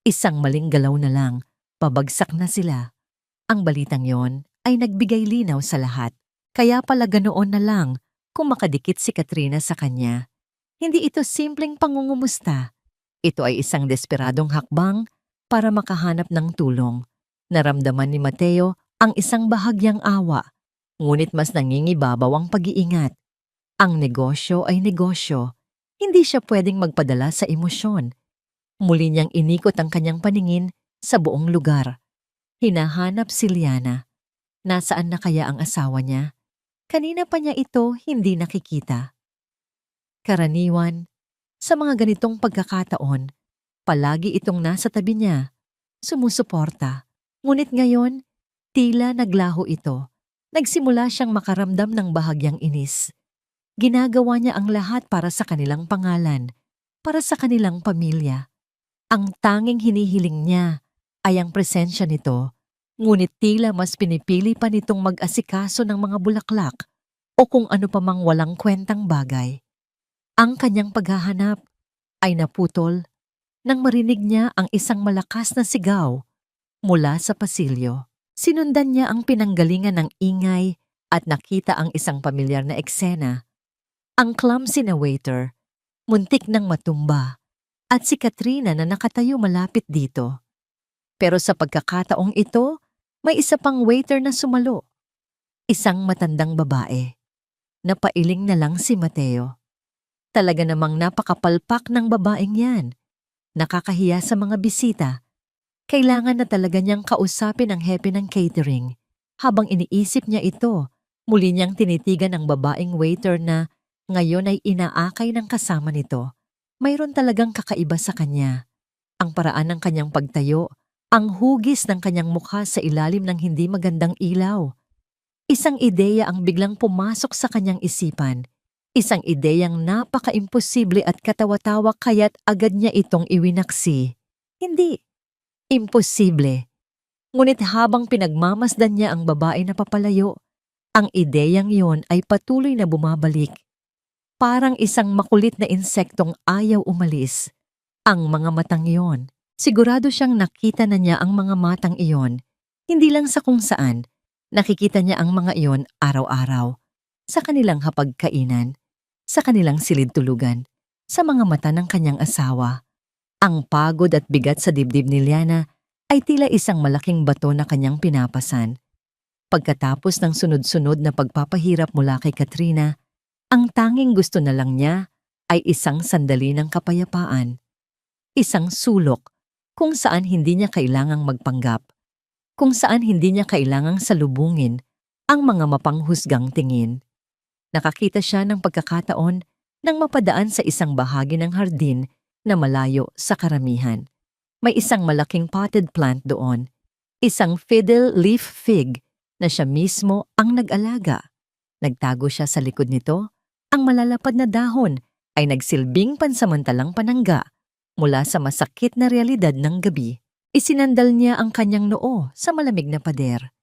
Isang maling galaw na lang, pabagsak na sila. Ang balitang yon ay nagbigay linaw sa lahat. Kaya pala ganoon na lang kung makadikit si Katrina sa kanya. Hindi ito simpleng pangungumusta. Ito ay isang desperadong hakbang para makahanap ng tulong. Naramdaman ni Mateo ang isang bahagyang awa, ngunit mas nangingibabaw ang pag-iingat. Ang negosyo ay negosyo. Hindi siya pwedeng magpadala sa emosyon. Muli niyang inikot ang kanyang paningin sa buong lugar. Hinahanap si Liana. Nasaan na kaya ang asawa niya? Kanina pa niya ito hindi nakikita. Karaniwan, sa mga ganitong pagkakataon, palagi itong nasa tabi niya, sumusuporta. Ngunit ngayon, tila naglaho ito. Nagsimula siyang makaramdam ng bahagyang inis. Ginagawa niya ang lahat para sa kanilang pangalan, para sa kanilang pamilya. Ang tanging hinihiling niya ay ang presensya nito, ngunit tila mas pinipili pa nitong mag-asikaso ng mga bulaklak o kung ano pa mang walang kwentang bagay. Ang kanyang paghahanap ay naputol nang marinig niya ang isang malakas na sigaw mula sa pasilyo. Sinundan niya ang pinanggalingan ng ingay at nakita ang isang pamilyar na eksena. Ang clumsy na waiter, muntik nang matumba, at si Katrina na nakatayo malapit dito. Pero sa pagkakataong ito, may isa pang waiter na sumalo. Isang matandang babae. Napailing na lang si Mateo. Talaga namang napakapalpak ng babaeng yan. Nakakahiya sa mga bisita. Kailangan na talaga niyang kausapin ang hepe ng catering. Habang iniisip niya ito, muli niyang tinitigan ang babaeng waiter na ngayon ay inaakay ng kasama nito. Mayroon talagang kakaiba sa kanya. Ang paraan ng kanyang pagtayo, ang hugis ng kanyang mukha sa ilalim ng hindi magandang ilaw. Isang ideya ang biglang pumasok sa kanyang isipan. Isang ideyang napaka-imposible at katawa-tawa kaya't agad niya itong iwinaksi. Hindi. Imposible. Ngunit habang pinagmamasdan niya ang babae na papalayo, ang ideyang yon ay patuloy na bumabalik. Parang isang makulit na insektong ayaw umalis. Ang mga matang iyon, sigurado siyang nakita na niya ang mga matang iyon. Hindi lang sa kung saan, nakikita niya ang mga iyon araw-araw. Sa kanilang hapagkainan, sa kanilang silid-tulugan, sa mga mata ng kanyang asawa. Ang pagod at bigat sa dibdib ni Liana ay tila isang malaking bato na kanyang pinapasan. Pagkatapos ng sunod-sunod na pagpapahirap mula kay Katrina, ang tanging gusto na lang niya ay isang sandali ng kapayapaan. Isang sulok kung saan hindi niya kailangang magpanggap, kung saan hindi niya kailangang salubungin ang mga mapanghusgang tingin. Nakakita siya ng pagkakataon nang mapadaan sa isang bahagi ng hardin na malayo sa karamihan. May isang malaking potted plant doon, isang fiddle leaf fig na siya mismo ang nag-alaga. Nagtago siya sa likod nito, ang malalapad na dahon ay nagsilbing pansamantalang panangga mula sa masakit na realidad ng gabi. Isinandal niya ang kanyang noo sa malamig na pader.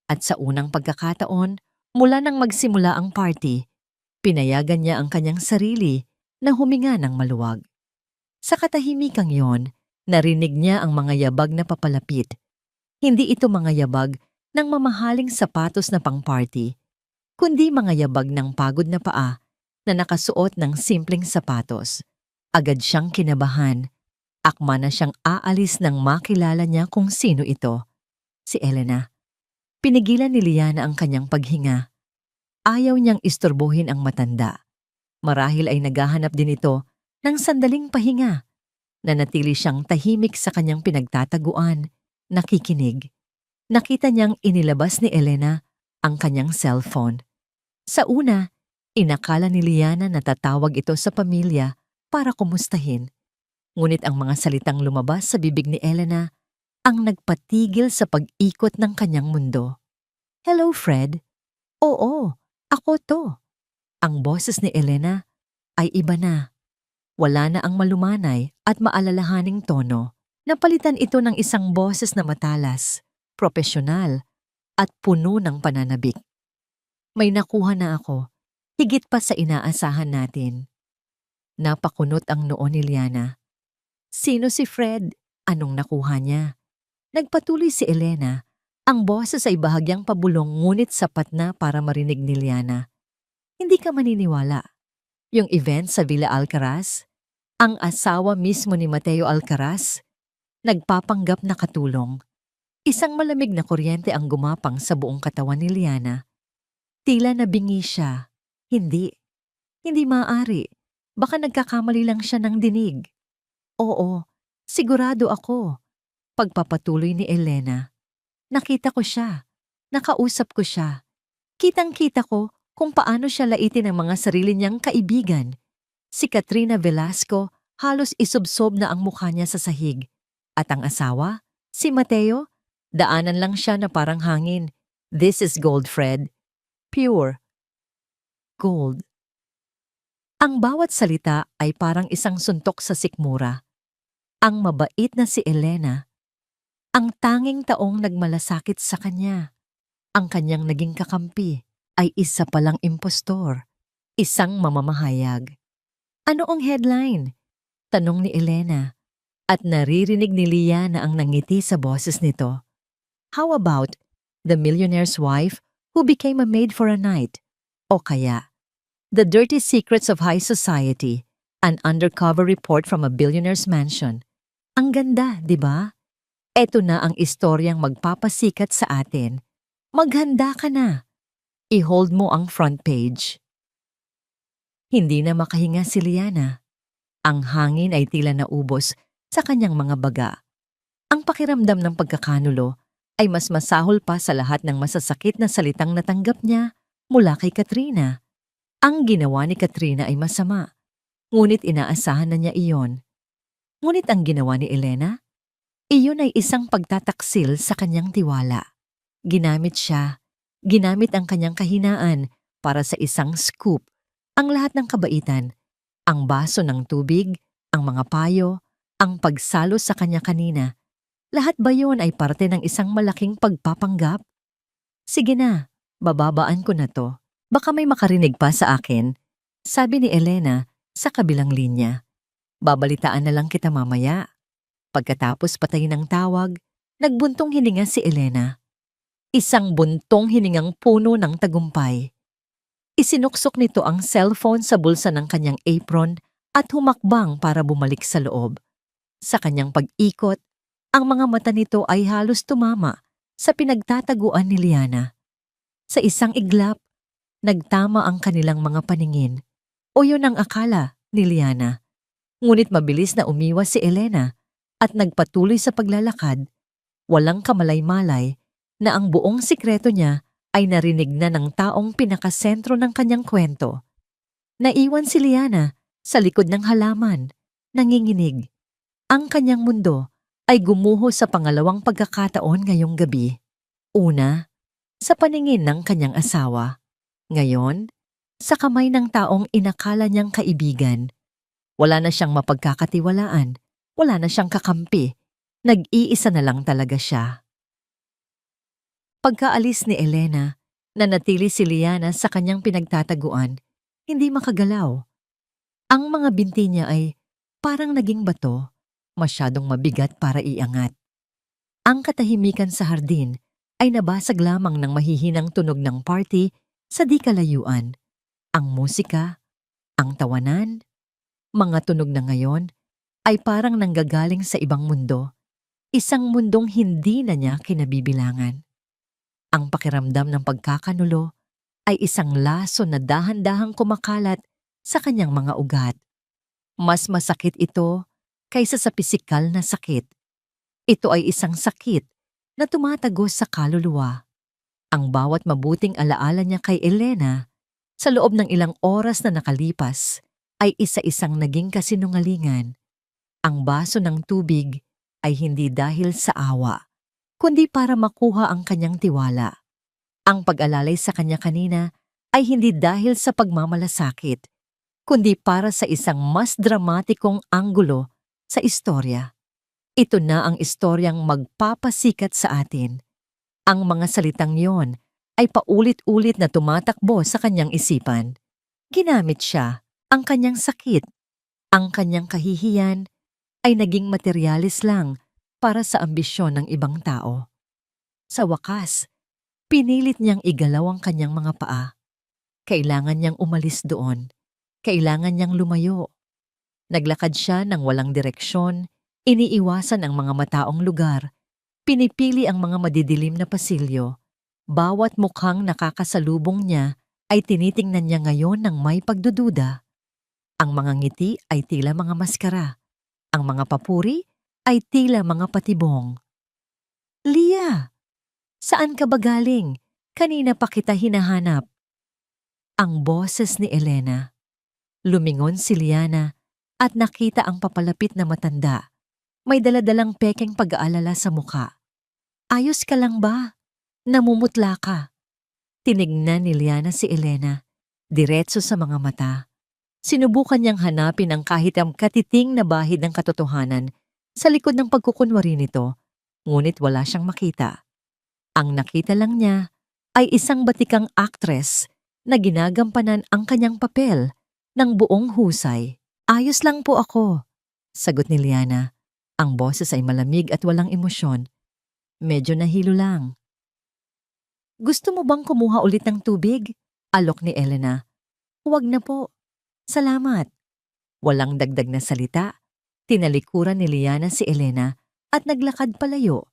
At sa unang pagkakataon, mula nang magsimula ang party, pinayagan niya ang kanyang sarili na huminga ng maluwag. Sa katahimikang yon, narinig niya ang mga yabag na papalapit. Hindi ito mga yabag ng mamahaling sapatos na pang-party, kundi mga yabag ng pagod na paa na nakasuot ng simpleng sapatos. Agad siyang kinabahan. Akma na siyang aalis nang makilala niya kung sino ito. Si Elena. Pinigilan ni Liana ang kanyang paghinga. Ayaw niyang istorbohin ang matanda. Marahil ay naghahanap din ito ng sandaling pahinga. Nanatili siyang tahimik sa kanyang pinagtataguan, nakikinig. Nakita niyang inilabas ni Elena ang kanyang cellphone. Sa una, inakala ni Liana na tatawag ito sa pamilya para kumustahin. Ngunit ang mga salitang lumabas sa bibig ni Elena ang nagpatigil sa pag-ikot ng kanyang mundo. "Hello, Fred." "Oo, ako to." Ang boses ni Elena ay iba na. Wala na ang malumanay at maalalahaning tono. Napalitan ito ng isang boses na matalas, propesyonal, at puno ng pananabik. "May nakuha na ako, higit pa sa inaasahan natin." Napakunot ang noo ni Liana. Sino si Fred? Anong nakuha niya? Nagpatuloy si Elena. Ang boses ay bahagyang pabulong ngunit sapat na para marinig ni Liana. "Hindi ka maniniwala. Yung event sa Villa Alcaraz, ang asawa mismo ni Mateo Alcaraz, nagpapanggap na katulong." Isang malamig na kuryente ang gumapang sa buong katawan ni Liana. Tila nabingi siya. Hindi. Hindi maaari. Baka nagkakamali lang siya ng dinig. "Oo, sigurado ako." Pagpapatuloy ni Elena. "Nakita ko siya. Nakausap ko siya. Kitang-kita ko kung paano siya laitin ang mga sarili niyang kaibigan. Si Katrina Velasco, halos isubsob na ang mukha niya sa sahig. At ang asawa, si Mateo, daanan lang siya na parang hangin. This is gold, Fred. Pure gold." Ang bawat salita ay parang isang suntok sa sikmura. Ang mabait na si Elena, ang tanging taong nagmalasakit sa kanya, ang kanyang naging kakampi, ay isa palang impostor, isang mamamahayag. "Ano ang headline?" tanong ni Elena, at naririnig ni Liana ang nangiti sa boses nito. "How about The Millionaire's Wife Who Became a Maid for a Night?" O kaya, "The Dirty Secrets of High Society, An Undercover Report from a Billionaire's Mansion." Ang ganda, di ba? Eto na ang istoryang magpapasikat sa atin. Maghanda ka na. I-hold mo ang front page. Hindi na makahinga si Liana. Ang hangin ay tila naubos sa kanyang mga baga. Ang pakiramdam ng pagkakanulo ay mas masahol pa sa lahat ng masasakit na salitang natanggap niya mula kay Katrina. Ang ginawa ni Katrina ay masama, ngunit inaasahan na niya iyon. Ngunit ang ginawa ni Elena, iyon ay isang pagtataksil sa kanyang tiwala. Ginamit siya, ginamit ang kanyang kahinaan para sa isang scoop, ang lahat ng kabaitan, ang baso ng tubig, ang mga payo, ang pagsalo sa kanya kanina. Lahat ba yun ay parte ng isang malaking pagpapanggap? "Sige na, bababaan ko na to. Baka may makarinig pa sa akin," sabi ni Elena sa kabilang linya. "Babalitaan na lang kita mamaya." Pagkatapos patayin ng tawag, nagbuntong hininga si Elena. Isang buntong hiningang puno ng tagumpay. Isinuksok nito ang cellphone sa bulsa ng kanyang apron at humakbang para bumalik sa loob. Sa kanyang pag-ikot, ang mga mata nito ay halos tumama sa pinagtataguan ni Liana. Sa isang iglap, nagtama ang kanilang mga paningin. O yun ang akala ni Liana. Ngunit mabilis na umiwas si Elena at nagpatuloy sa paglalakad. Walang kamalay-malay na ang buong sikreto niya ay narinig na ng taong pinakasentro ng kanyang kwento. Naiwan si Liana sa likod ng halaman, nanginginig. Ang kanyang mundo ay gumuho sa pangalawang pagkakataon ngayong gabi. Una, sa paningin ng kanyang asawa. Ngayon, sa kamay ng taong inakala niyang kaibigan. Wala na siyang mapagkakatiwalaan, wala na siyang kakampi. Nag-iisa na lang talaga siya. Pagkaalis ni Elena, nanatili si Liana sa kanyang pinagtataguan, hindi makagalaw. Ang mga binti niya ay parang naging bato, masyadong mabigat para iangat. Ang katahimikan sa hardin ay nabasag lamang ng mahihinang tunog ng party sa di kalayuan. Ang musika, ang tawanan, mga tunog na ngayon ay parang nanggagaling sa ibang mundo, isang mundong hindi na niya kinabibilangan. Ang pakiramdam ng pagkakanulo ay isang laso na dahan-dahang kumakalat sa kanyang mga ugat. Mas masakit ito kaysa sa pisikal na sakit. Ito ay isang sakit na tumatagos sa kaluluwa. Ang bawat mabuting alaala niya kay Elena sa loob ng ilang oras na nakalipas ay isa-isang naging kasinungalingan. Ang baso ng tubig ay hindi dahil sa awa, kundi para makuha ang kanyang tiwala. Ang pag-alalay sa kanya kanina ay hindi dahil sa pagmamalasakit, kundi para sa isang mas dramatikong anggulo sa istorya. Ito na ang istoryang magpapasikat sa atin. Ang mga salitang yon ay paulit-ulit na tumatakbo sa kanyang isipan. Ginamit siya, ang kanyang sakit, ang kanyang kahihiyan ay naging materialis lang para sa ambisyon ng ibang tao. Sa wakas, pinilit niyang igalaw ang kanyang mga paa. Kailangan niyang umalis doon. Kailangan niyang lumayo. Naglakad siya ng walang direksyon, iniiwasan ang mga mataong lugar, pinipili ang mga madidilim na pasilyo. Bawat mukhang nakakasalubong niya ay tinitingnan niya ngayon ng may pagdududa. Ang mga ngiti ay tila mga maskara. Ang mga papuri ay tila mga patibong. Lia! Saan ka ba galing? Kanina pa kita hinahanap. Ang boses ni Elena. Lumingon si Liana at nakita ang papalapit na matanda. May daladalang pekeng pag-aalala sa muka. Ayos ka lang ba? Namumutla ka. Tinignan ni Liana si Elena, diretso sa mga mata. Sinubukan niyang hanapin ang kahit ang katiting na bahid ng katotohanan sa likod ng pagkukunwari nito, ngunit wala siyang makita. Ang nakita lang niya ay isang batikang aktres na ginagampanan ang kanyang papel ng buong husay. Ayos lang po ako, sagot ni Liana. Ang boses ay malamig at walang emosyon. Medyo nahilo lang. Gusto mo bang kumuha ulit ng tubig? Alok ni Elena. Huwag na po. Salamat. Walang dagdag na salita. Tinalikuran ni Liana si Elena at naglakad palayo.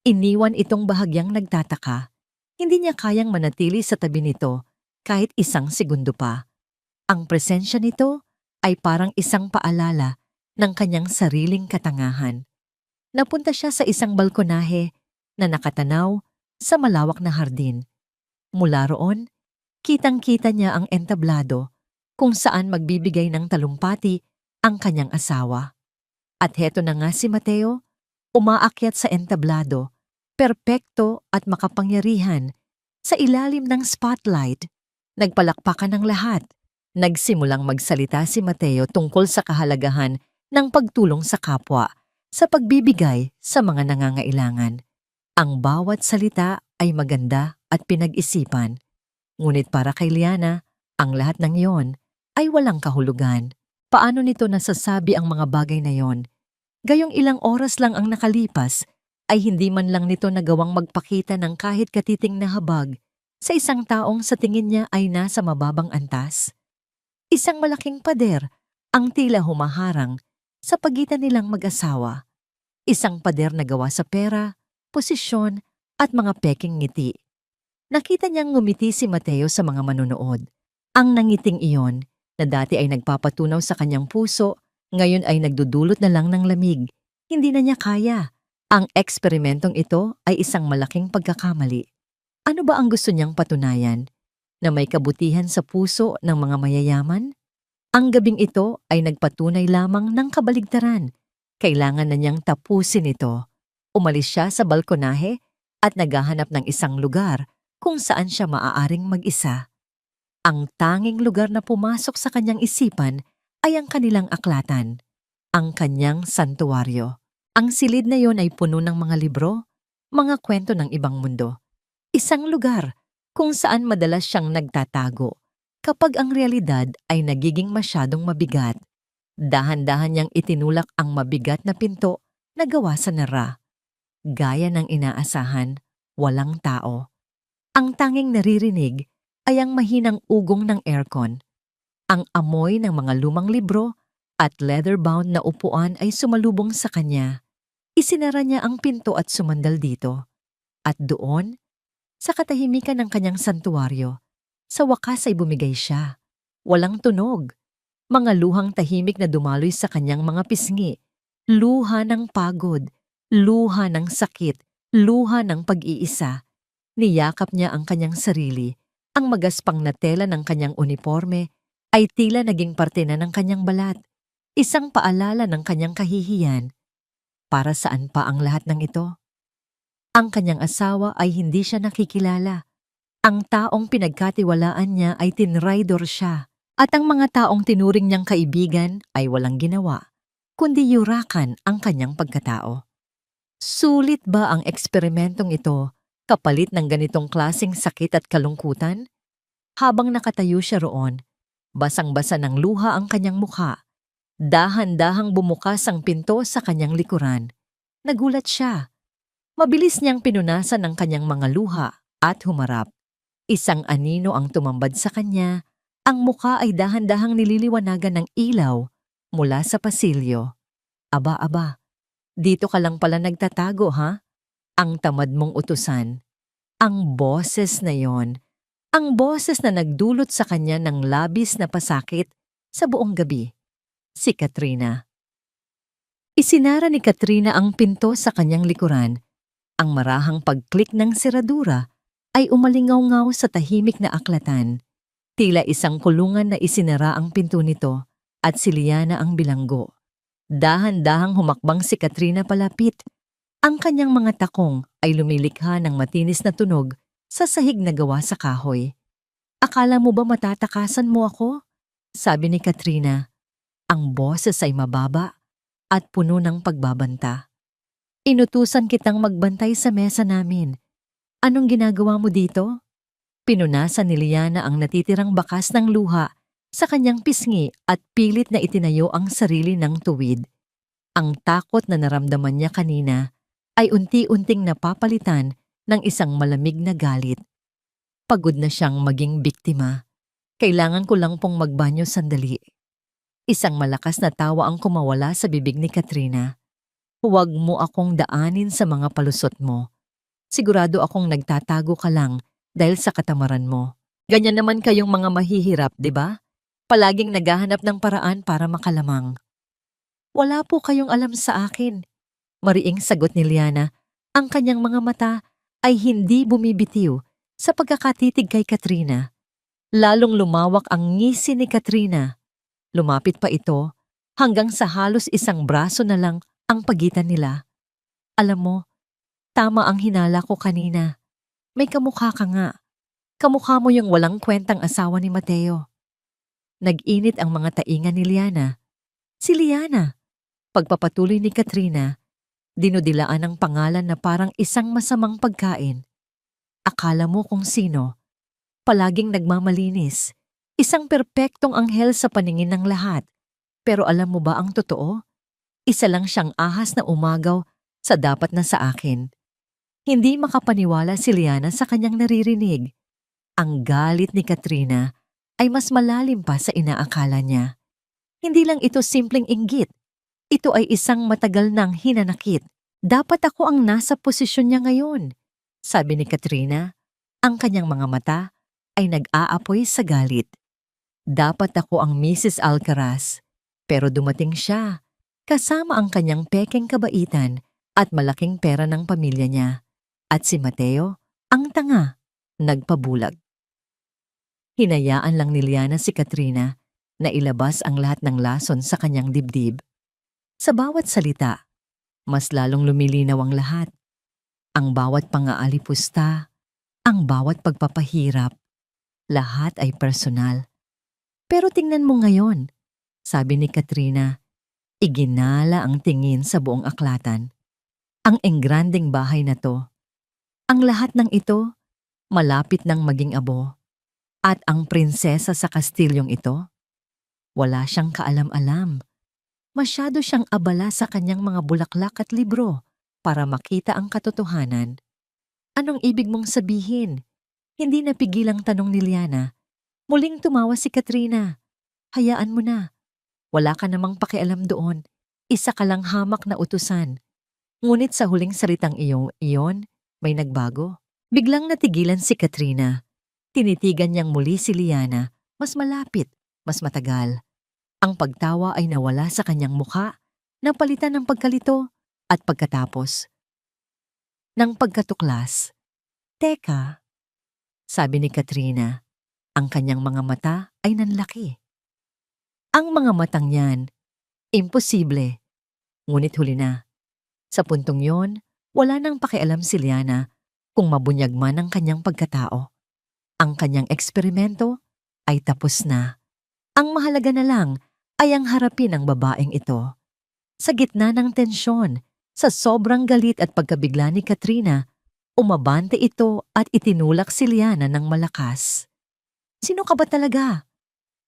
Iniwan itong bahagyang nagtataka. Hindi niya kayang manatili sa tabi nito kahit isang segundo pa. Ang presensya nito ay parang isang paalala ng kanyang sariling katangahan. Napunta siya sa isang balkonahe na nakatanaw sa malawak na hardin. Mula roon, kitang-kita niya ang entablado kung saan magbibigay ng talumpati ang kanyang asawa. At heto na nga si Mateo, umaakyat sa entablado, perpekto at makapangyarihan, sa ilalim ng spotlight. Nagpalakpakan ng lahat. Nagsimulang magsalita si Mateo tungkol sa kahalagahan ng pagtulong sa kapwa, sa pagbibigay sa mga nangangailangan. Ang bawat salita ay maganda at pinag-isipan. Ngunit para kay Liana, ang lahat ng iyon ay walang kahulugan. Paano nito nasasabi ang mga bagay na yon? Gayong ilang oras lang ang nakalipas, ay hindi man lang nito nagawang magpakita ng kahit katiting na habag sa isang taong sa tingin niya ay nasa mababang antas. Isang malaking pader ang tila humaharang sa pagitan nilang mag-asawa. Isang pader na gawa sa pera, posisyon at mga peking ngiti. Nakita niyang ngumiti si Mateo sa mga manunood. Ang nangiting iyon na dati ay nagpapatunaw sa kanyang puso, ngayon ay nagdudulot na lang ng lamig. Hindi na niya kaya. Ang eksperimentong ito ay isang malaking pagkakamali. Ano ba ang gusto niyang patunayan? Na may kabutihan sa puso ng mga mayayaman? Ang gabing ito ay nagpatunay lamang ng kabaligtaran. Kailangan na niyang tapusin ito. Umalis siya sa balkonahe at naghahanap ng isang lugar kung saan siya maaaring mag-isa. Ang tanging lugar na pumasok sa kanyang isipan ay ang kanilang aklatan, ang kanyang santuwaryo. Ang silid na yon ay puno ng mga libro, mga kwento ng ibang mundo. Isang lugar kung saan madalas siyang nagtatago kapag ang realidad ay nagiging masyadong mabigat. Dahan-dahan niyang itinulak ang mabigat na pinto na gawa sa nara. Gaya ng inaasahan, walang tao. Ang tanging naririnig ay ang mahinang ugong ng aircon. Ang amoy ng mga lumang libro at leather-bound na upuan ay sumalubong sa kanya. Isinara niya ang pinto at sumandal dito. At doon, sa katahimikan ng kanyang santuwaryo, sa wakas ay bumigay siya. Walang tunog. Mga luhang tahimik na dumaloy sa kanyang mga pisngi. Luha ng pagod, luha ng sakit, luha ng pag-iisa. Niyakap niya ang kanyang sarili. Ang magaspang na tela ng kanyang uniforme ay tila naging parte na ng kanyang balat. Isang paalala ng kanyang kahihiyan. Para saan pa ang lahat ng ito? Ang kanyang asawa ay hindi siya nakikilala. Ang taong pinagkatiwalaan niya ay tinraidor siya. At ang mga taong tinuring niyang kaibigan ay walang ginawa, kundi yurakan ang kanyang pagkatao. Sulit ba ang eksperimentong ito kapalit ng ganitong klaseng sakit at kalungkutan? Habang nakatayo siya roon, basang-basa ng luha ang kanyang mukha. Dahan-dahang bumukas ang pinto sa kanyang likuran. Nagulat siya. Mabilis niyang pinunasan ang kanyang mga luha at humarap. Isang anino ang tumambad sa kanya. Ang mukha ay dahan-dahang nililiwanagan ng ilaw mula sa pasilyo. Aba, dito ka lang pala nagtatago, ha? Ang tamad mong utusan. Ang boses na yon, ang boses na nagdulot sa kanya ng labis na pasakit sa buong gabi. Si Katrina. Isinara ni Katrina ang pinto sa kanyang likuran. Ang marahang pag-click ng seradura ay umalingaw-ngaw sa tahimik na aklatan. Tila isang kulungan na isinara ang pinto nito at si Liana ang bilanggo. Dahan-dahang humakbang si Katrina palapit. Ang kanyang mga takong ay lumilikha ng matinis na tunog sa sahig na gawa sa kahoy. Akala mo ba matatakasan mo ako? Sabi ni Katrina. Ang boses ay mababa at puno ng pagbabanta. Inutusan kitang magbantay sa mesa namin. Anong ginagawa mo dito? Pinunasan ni Liana ang natitirang bakas ng luha sa kanyang pisngi at pilit na itinayo ang sarili ng tuwid. Ang takot na naramdaman niya kanina ay unti-unting napapalitan ng isang malamig na galit. Pagod na siyang maging biktima. Kailangan ko lang pong magbanyo sandali. Isang malakas na tawa ang kumawala sa bibig ni Katrina. Huwag mo akong daanin sa mga palusot mo. Sigurado akong nagtatago ka lang dahil sa katamaran mo. Ganyan naman kayong mga mahihirap, di ba? Palaging naghahanap ng paraan para makalamang. Wala po kayong alam sa akin. Mariing sagot ni Liana. Ang kanyang mga mata ay hindi bumibitiw sa pagkakatitig kay Katrina. Lalong lumawak ang ngisi ni Katrina. Lumapit pa ito hanggang sa halos isang braso na lang ang pagitan nila. Alam mo, tama ang hinala ko kanina. May kamukha ka nga. Kamukha mo yung walang kwentang asawa ni Mateo. Nag-init ang mga tainga ni Liana. Si Liana. Pagpapatuloy ni Katrina, dinudilaan ang pangalan na parang isang masamang pagkain. Akala mo kung sino. Palaging nagmamalinis. Isang perpektong anghel sa paningin ng lahat. Pero alam mo ba ang totoo? Isa lang siyang ahas na umagaw sa dapat na sa akin. Hindi makapaniwala si Liana sa kanyang naririnig. Ang galit ni Katrina ay mas malalim pa sa inaakala niya. Hindi lang ito simpleng inggit. Ito ay isang matagal nang hinanakit. Dapat ako ang nasa posisyon niya ngayon. Sabi ni Katrina, ang kanyang mga mata ay nag-aapoy sa galit. Dapat ako ang Mrs. Alcaraz. Pero dumating siya, kasama ang kanyang pekeng kabaitan at malaking pera ng pamilya niya. At si Mateo, ang tanga, nagpabulag. Hinayaan lang ni Liana si Katrina Nailabas ang lahat ng lason sa kanyang dibdib. Sa bawat salita, mas lalong lumilinaw ang lahat. Ang bawat pangaalipusta, ang bawat pagpapahirap, lahat ay personal. Pero tingnan mo ngayon, sabi ni Katrina, iginala ang tingin sa buong aklatan. Ang engranding bahay na to, ang lahat ng ito, malapit ng maging abo. At ang prinsesa sa kastilyong ito, wala siyang kaalam-alam. Masyado siyang abala sa kanyang mga bulaklak at libro para makita ang katotohanan. Anong ibig mong sabihin? Hindi napigilang tanong ni Liana. Muling tumawa si Katrina. Hayaan mo na. Wala ka namang pakialam doon. Isa ka lang hamak na utusan. Ngunit sa huling salitang iyon, may nagbago. Biglang natigilan si Katrina. Tinitigan niyang muli si Liana, mas malapit, mas matagal. Ang pagtawa ay nawala sa kanyang mukha, napalitan ng pagkalito at pagkatapos ng pagkatuklas. Teka, sabi ni Katrina, ang kanyang mga mata ay nanlaki. Ang mga matang yan, imposible. Ngunit huli na. Sa puntong yon, wala nang pakialam si Liana kung mabunyag man ang kanyang pagkatao. Ang kanyang eksperimento ay tapos na. Ang mahalaga na lang ay ang harapin ang babaeng ito. Sa gitna ng tensyon, sa sobrang galit at pagkabigla ni Katrina, umabante ito at itinulak si Liana ng malakas. Sino ka ba talaga?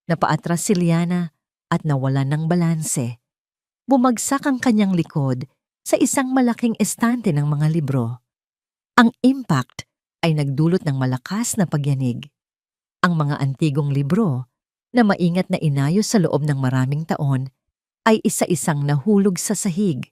Napaatras si Liana at nawalan ng balanse. Bumagsak ang kanyang likod sa isang malaking estante ng mga libro. Ang impact ay nagdulot ng malakas na pagyanig. Ang mga antigong libro na maingat na inayos sa loob ng maraming taon ay isa-isang nahulog sa sahig.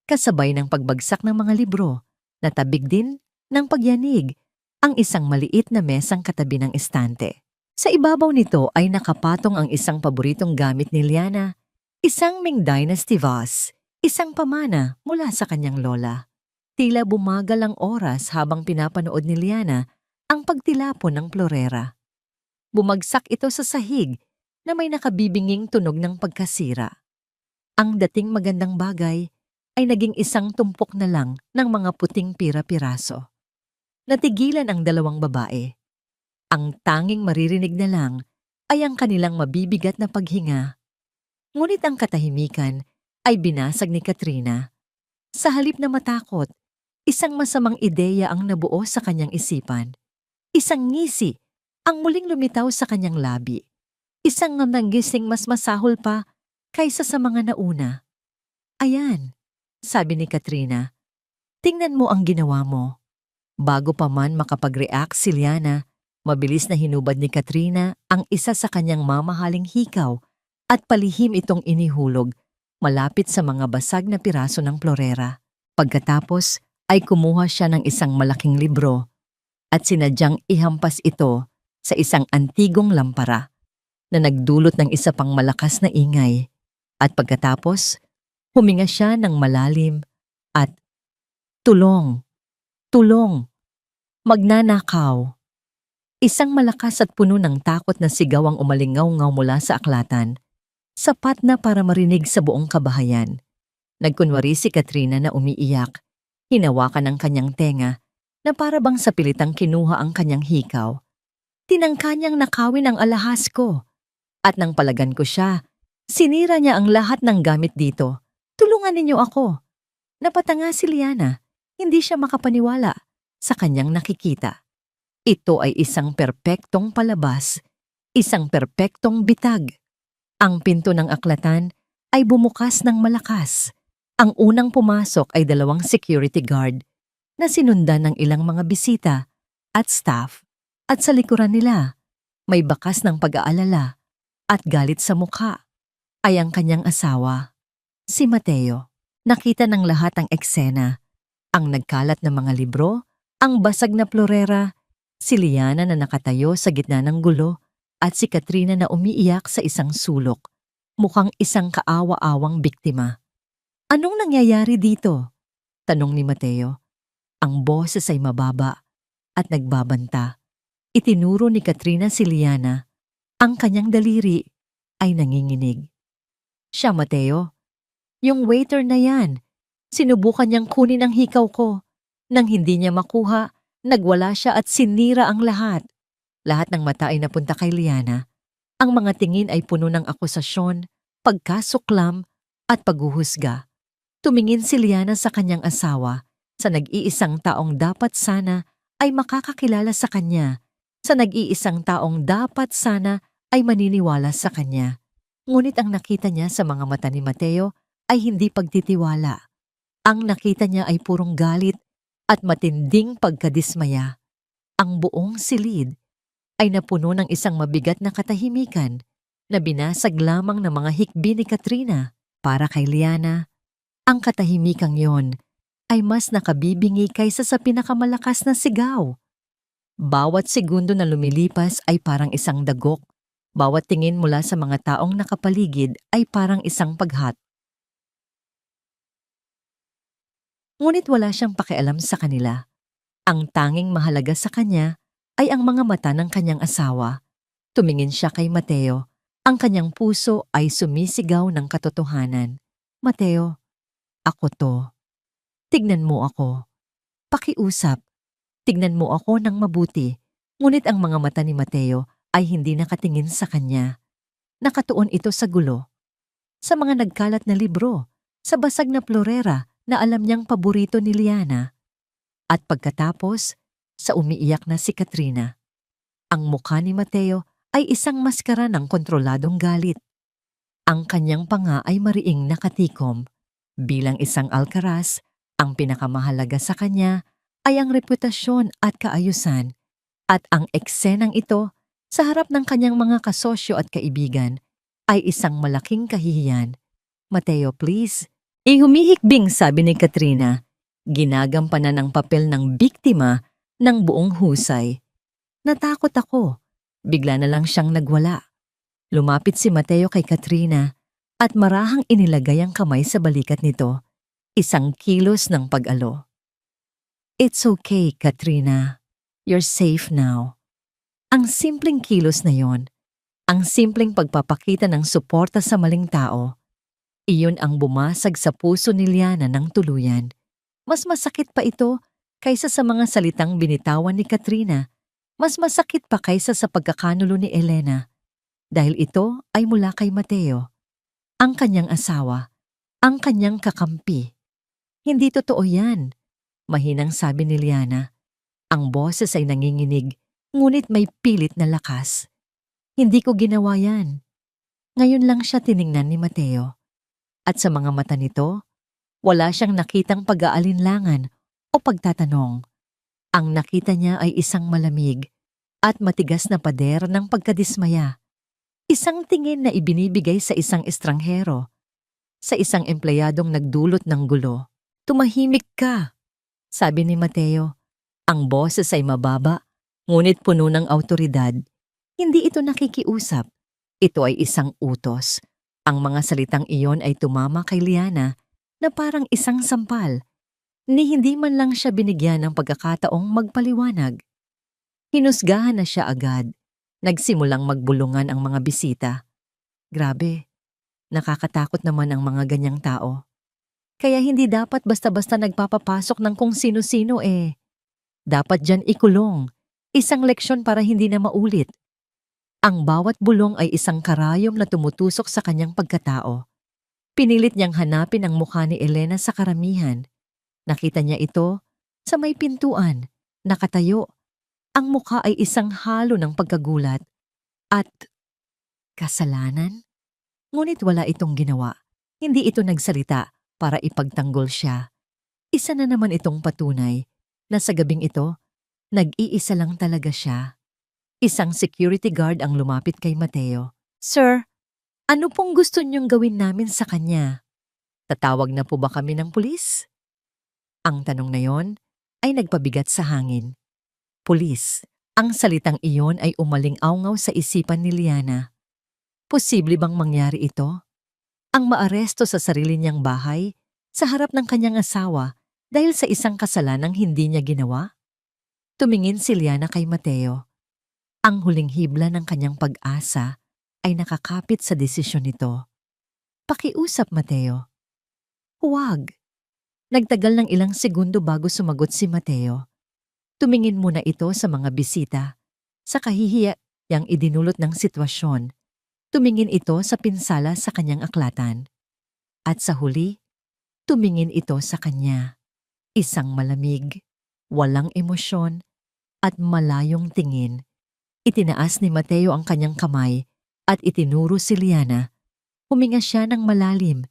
Kasabay ng pagbagsak ng mga libro, natabig din ng pagyanig ang isang maliit na mesang katabi ng estante. Sa ibabaw nito ay nakapatong ang isang paboritong gamit ni Liana, isang Ming Dynasty vase, isang pamana mula sa kanyang lola. Tila bumagal ang oras habang pinapanood ni Liana ang pagtilapon ng florera. Bumagsak ito sa sahig na may nakabibinging tunog ng pagkasira. Ang dating magandang bagay ay naging isang tumpok na lang ng mga puting pira-piraso. Natigilan ang dalawang babae. Ang tanging maririnig na lang ay ang kanilang mabibigat na paghinga. Ngunit ang katahimikan ay binasag ni Katrina. Sa halip na matakot, isang masamang ideya ang nabuo sa kanyang isipan. Isang ngisi ang muling lumitaw sa kanyang labi. Isang nanggising mas masahol pa kaysa sa mga nauna. Ayan, sabi ni Katrina, tingnan mo ang ginawa mo. Bago pa man makapag-react si Liana, mabilis na hinubad ni Katrina ang isa sa kanyang mamahaling hikaw at palihim itong inihulog malapit sa mga basag na piraso ng florera. Pagkatapos ay kumuha siya ng isang malaking libro at sinadyang ihampas ito sa isang antigong lampara na nagdulot ng isa pang malakas na ingay. At pagkatapos, huminga siya ng malalim at tulong, tulong, magnanakaw. Isang malakas at puno ng takot na sigaw ang umalingaw-ngaw mula sa aklatan. Sapat na para marinig sa buong kabahayan. Nagkunwari si Katrina na umiiyak. Hinawakan ang kanyang tenga na para bang sa pilitang kinuha ang kanyang hikaw. Tinangka niyang nakawin ang alahas ko. At nang palagan ko siya, sinira niya ang lahat ng gamit dito. Tulungan ninyo ako. Napatanga si Liana. Hindi siya makapaniwala sa kanyang nakikita. Ito ay isang perpektong palabas, isang perpektong bitag. Ang pinto ng aklatan ay bumukas ng malakas. Ang unang pumasok ay 2 security guard na sinundan ng ilang mga bisita at staff. At sa likuran nila, may bakas ng pag-aalala at galit sa mukha ay ang kanyang asawa, si Mateo. Nakita ng lahat ang eksena, ang nagkalat na mga libro, ang basag na florera, si Liana na nakatayo sa gitna ng gulo at si Katrina na umiiyak sa isang sulok, mukhang isang kaawa-awang biktima. Anong nangyayari dito? Tanong ni Mateo. Ang boses ay mababa at nagbabanta. Itinuro ni Katrina si Liana. Ang kanyang daliri ay nanginginig. Siya, Mateo. Yung waiter na yan. Sinubukan niyang kunin ang hikaw ko. Nang hindi niya makuha, nagwala siya at sinira ang lahat. Lahat ng mata ay napunta kay Liana. Ang mga tingin ay puno ng akusasyon, pagkasuklam at paghuhusga. Tumingin si Liana sa kanyang asawa, sa nag-iisang taong dapat sana ay makakakilala sa kanya, sa nag-iisang taong dapat sana ay maniniwala sa kanya. Ngunit ang nakita niya sa mga mata ni Mateo ay hindi pagtitiwala. Ang nakita niya ay purong galit at matinding pagkadismaya. Ang buong silid ay napuno ng isang mabigat na katahimikan na binasag lamang ng mga hikbi ni Katrina. Para kay Liana, ang katahimikang yon ay mas nakabibingi kaysa sa pinakamalakas na sigaw. Bawat segundo na lumilipas ay parang isang dagok. Bawat tingin mula sa mga taong nakapaligid ay parang isang paghat. Ngunit wala siyang pakialam sa kanila. Ang tanging mahalaga sa kanya ay ang mga mata ng kanyang asawa. Tumingin siya kay Mateo. Ang kanyang puso ay sumisigaw ng katotohanan. Mateo, ako to. Tignan mo ako. Pakiusap. Tignan mo ako ng mabuti. Ngunit ang mga mata ni Mateo ay hindi nakatingin sa kanya. Nakatuon ito sa gulo, sa mga nagkalat na libro, sa basag na florera na alam niyang paborito ni Liana. At pagkatapos, sa umiiyak na si Katrina. Ang mukha ni Mateo ay isang maskara ng kontroladong galit. Ang kanyang panga ay mariing nakatikom. Bilang isang alkaraz, ang pinakamahalaga sa kanya ay ang reputasyon at kaayusan. At ang eksenang ito, sa harap ng kanyang mga kasosyo at kaibigan, ay isang malaking kahihiyan. Mateo, please. Humihikbing sabi ni Katrina. Ginagampanan ang papel ng biktima ng buong husay. Natakot ako. Bigla na lang siyang nagwala. Lumapit si Mateo kay Katrina at marahang inilagay ang kamay sa balikat nito. Isang kilos ng pag-alo. It's okay, Katrina. You're safe now. Ang simpleng kilos na yon, ang simpleng pagpapakita ng suporta sa maling tao, iyon ang bumasag sa puso ni Liana ng tuluyan. Mas masakit pa ito kaysa sa mga salitang binitawan ni Katrina. Mas masakit pa kaysa sa pagkakanulo ni Elena. Dahil ito ay mula kay Mateo, ang kanyang asawa, ang kanyang kakampi. Hindi totoo yan, mahinang sabi ni Liana. Ang boses ay nanginginig, ngunit may pilit na lakas. Hindi ko ginawa yan. Ngayon lang siya tiningnan ni Mateo. At sa mga mata nito, wala siyang nakitang pag-aalinlangan o pagtatanong. Ang nakita niya ay isang malamig at matigas na pader ng pagkadismaya. Isang tingin na ibinibigay sa isang estranghero, sa isang empleyadong nagdulot ng gulo. Tumahimik ka, sabi ni Mateo. Ang boses ay mababa, ngunit puno ng awtoridad. Hindi ito nakikiusap. Ito ay isang utos. Ang mga salitang iyon ay tumama kay Liana na parang isang sampal, ni hindi man lang siya binigyan ng pagkakataong magpaliwanag. Hinusgahan na siya agad. Nagsimulang magbulungan ang mga bisita. Grabe, nakakatakot naman ang mga ganyang tao. Kaya hindi dapat basta-basta nagpapapasok ng kung sino-sino eh. Dapat dyan ikulong, isang leksyon para hindi na maulit. Ang bawat bulong ay isang karayom na tumutusok sa kanyang pagkatao. Pinilit niyang hanapin ang mukha ni Elena sa karamihan. Nakita niya ito sa may pintuan, nakatayo. Ang mukha ay isang halo ng pagkagulat at kasalanan. Ngunit wala itong ginawa. Hindi ito nagsalita para ipagtanggol siya. Isa na naman itong patunay na sa gabing ito, nag-iisa lang talaga siya. Isang security guard ang lumapit kay Mateo. Sir, ano pong gusto niyong gawin namin sa kanya? Tatawag na po ba kami ng pulis? Ang tanong na yon ay nagpabigat sa hangin. Pulis, ang salitang iyon ay umaling-awngaw sa isipan ni Liana. Posible bang mangyari ito? Ang maaresto sa sarili niyang bahay, sa harap ng kanyang asawa, dahil sa isang kasalanang hindi niya ginawa? Tumingin si Liana kay Mateo. Ang huling hibla ng kanyang pag-asa ay nakakapit sa desisyon nito. Pakiusap, Mateo. Huwag. Nagtagal ng ilang segundo bago sumagot si Mateo. Tumingin muna ito sa mga bisita. Sa kahihiyang idinulot ng sitwasyon, tumingin ito sa pinsala sa kanyang aklatan. At sa huli, tumingin ito sa kanya. Isang malamig, walang emosyon, at malayong tingin. Itinaas ni Mateo ang kanyang kamay at itinuro si Liana. Huminga siya ng malalim,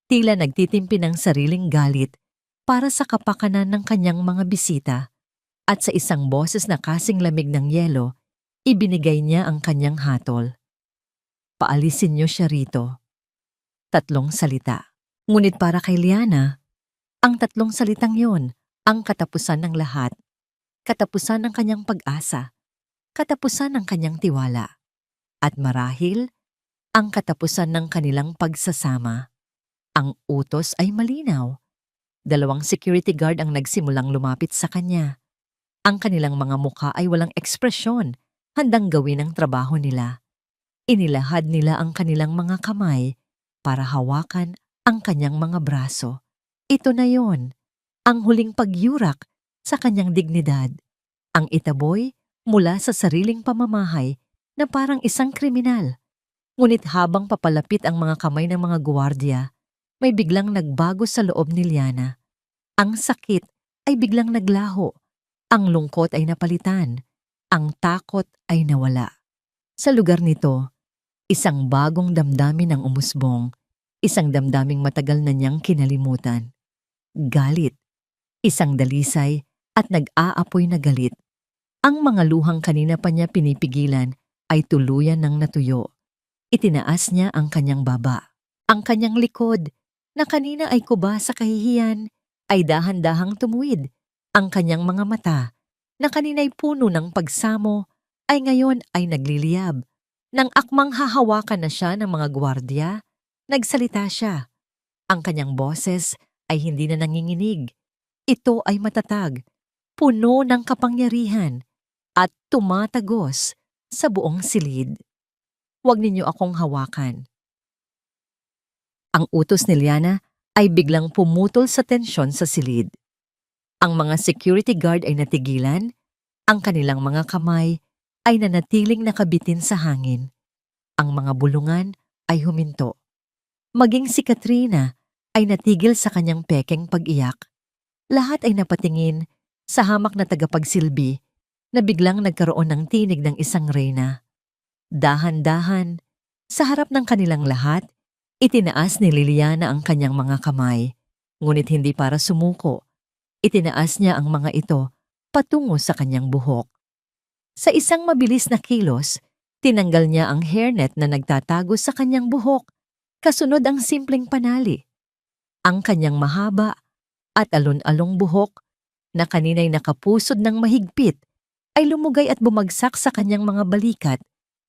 tila nagtitimpi ng sariling galit para sa kapakanan ng kanyang mga bisita. At sa isang boses na kasing lamig ng yelo, ibinigay niya ang kanyang hatol. Paalisin niyo siya rito. 3 salita. Ngunit para kay Liana, ang 3 salitang yon ang katapusan ng lahat. Katapusan ng kanyang pag-asa. Katapusan ng kanyang tiwala. At marahil, ang katapusan ng kanilang pagsasama. Ang utos ay malinaw. 2 security guard ang nagsimulang lumapit sa kanya. Ang kanilang mga mukha ay walang ekspresyon, handang gawin ang trabaho nila. Inilahad nila ang kanilang mga kamay para hawakan ang kanyang mga braso. Ito na yon, ang huling pagyurak sa kanyang dignidad. Ang itaboy mula sa sariling pamamahay na parang isang kriminal. Ngunit habang papalapit ang mga kamay ng mga guwardiya, may biglang nagbago sa loob ni Liana. Ang sakit ay biglang naglaho. Ang lungkot ay napalitan. Ang takot ay nawala. Sa lugar nito, isang bagong damdamin ang umusbong. Isang damdaming matagal na niyang kinalimutan. Galit. Isang dalisay at nag-aapoy na galit. Ang mga luhang kanina pa niya pinipigilan ay tuluyan ng natuyo. Itinaas niya ang kanyang baba. Ang kanyang likod, na kanina ay kuba sa kahihiyan, ay dahan-dahang tumuwid. Ang kanyang mga mata, na kanina'y puno ng pagsamo, ay ngayon ay nagliliyab. Nang akmang hahawakan na siya ng mga gwardiya, nagsalita siya. Ang kanyang boses ay hindi na nanginginig. Ito ay matatag, puno ng kapangyarihan, at tumatagos sa buong silid. Huwag ninyo akong hawakan. Ang utos ni Liana ay biglang pumutol sa tensyon sa silid. Ang mga security guard ay natigilan, ang kanilang mga kamay ay nanatiling nakabitin sa hangin. Ang mga bulungan ay huminto. Maging si Katrina ay natigil sa kanyang pekeng pag-iyak. Lahat ay napatingin sa hamak na tagapagsilbi na biglang nagkaroon ng tinig ng isang reyna. Dahan-dahan, sa harap ng kanilang lahat, itinaas ni Liliana ang kanyang mga kamay, ngunit hindi para sumuko. Itinaas niya ang mga ito patungo sa kanyang buhok. Sa isang mabilis na kilos, tinanggal niya ang hairnet na nagtatago sa kanyang buhok, kasunod ang simpleng panali. Ang kanyang mahaba at alon-along buhok na kanina'y nakapusod ng mahigpit ay lumugay at bumagsak sa kanyang mga balikat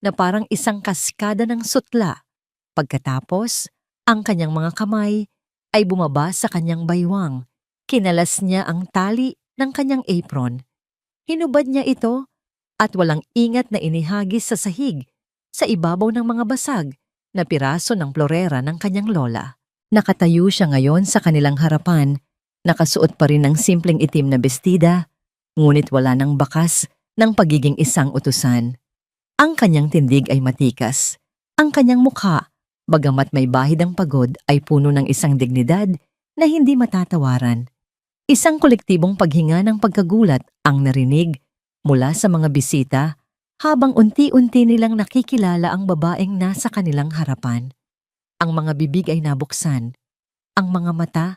na parang isang kaskada ng sutla. Pagkatapos, ang kanyang mga kamay ay bumaba sa kanyang baywang. Kinalas niya ang tali ng kanyang apron. Hinubad niya ito at walang ingat na inihagis sa sahig sa ibabaw ng mga basag na piraso ng florera ng kanyang lola. Nakatayo siya ngayon sa kanilang harapan, nakasuot pa rin ng simpleng itim na bestida, ngunit wala ng bakas ng pagiging isang utusan. Ang kanyang tindig ay matikas. Ang kanyang mukha, bagamat may bahid ang pagod, ay puno ng isang dignidad na hindi matatawaran. Isang kolektibong paghinga ng pagkagulat ang narinig mula sa mga bisita habang unti-unti nilang nakikilala ang babaeng nasa kanilang harapan. Ang mga bibig ay nabuksan. Ang mga mata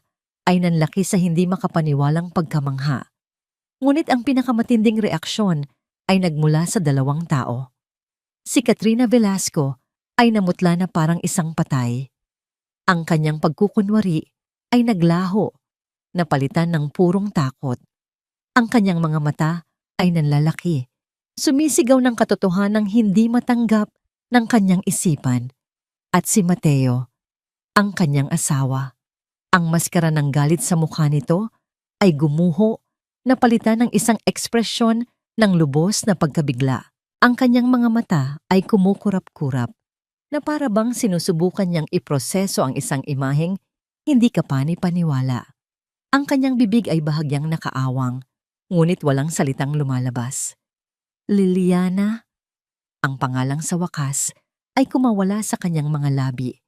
ay nanlaki sa hindi makapaniwalang pagkamangha. Ngunit ang pinakamatinding reaksyon ay nagmula sa 2 tao. Si Katrina Velasco ay namutla na parang isang patay. Ang kanyang pagkukunwari ay naglaho, napalitan ng purong takot. Ang kanyang mga mata ay nanlalaki, sumisigaw ng katotohanang hindi matanggap ng kanyang isipan. At si Mateo, ang kanyang asawa, ang maskara ng galit sa mukha nito ay gumuho, napalitan ng isang ekspresyon ng lubos na pagkabigla. Ang kanyang mga mata ay kumukurap-kurap. na para bang sinusubukan niyang iproseso ang isang imaheng hindi kapani-paniwala. Ang kanyang bibig ay bahagyang nakaawang, ngunit walang salitang lumalabas. Liliana, ang pangalang sa wakas, ay kumawala sa kanyang mga labi.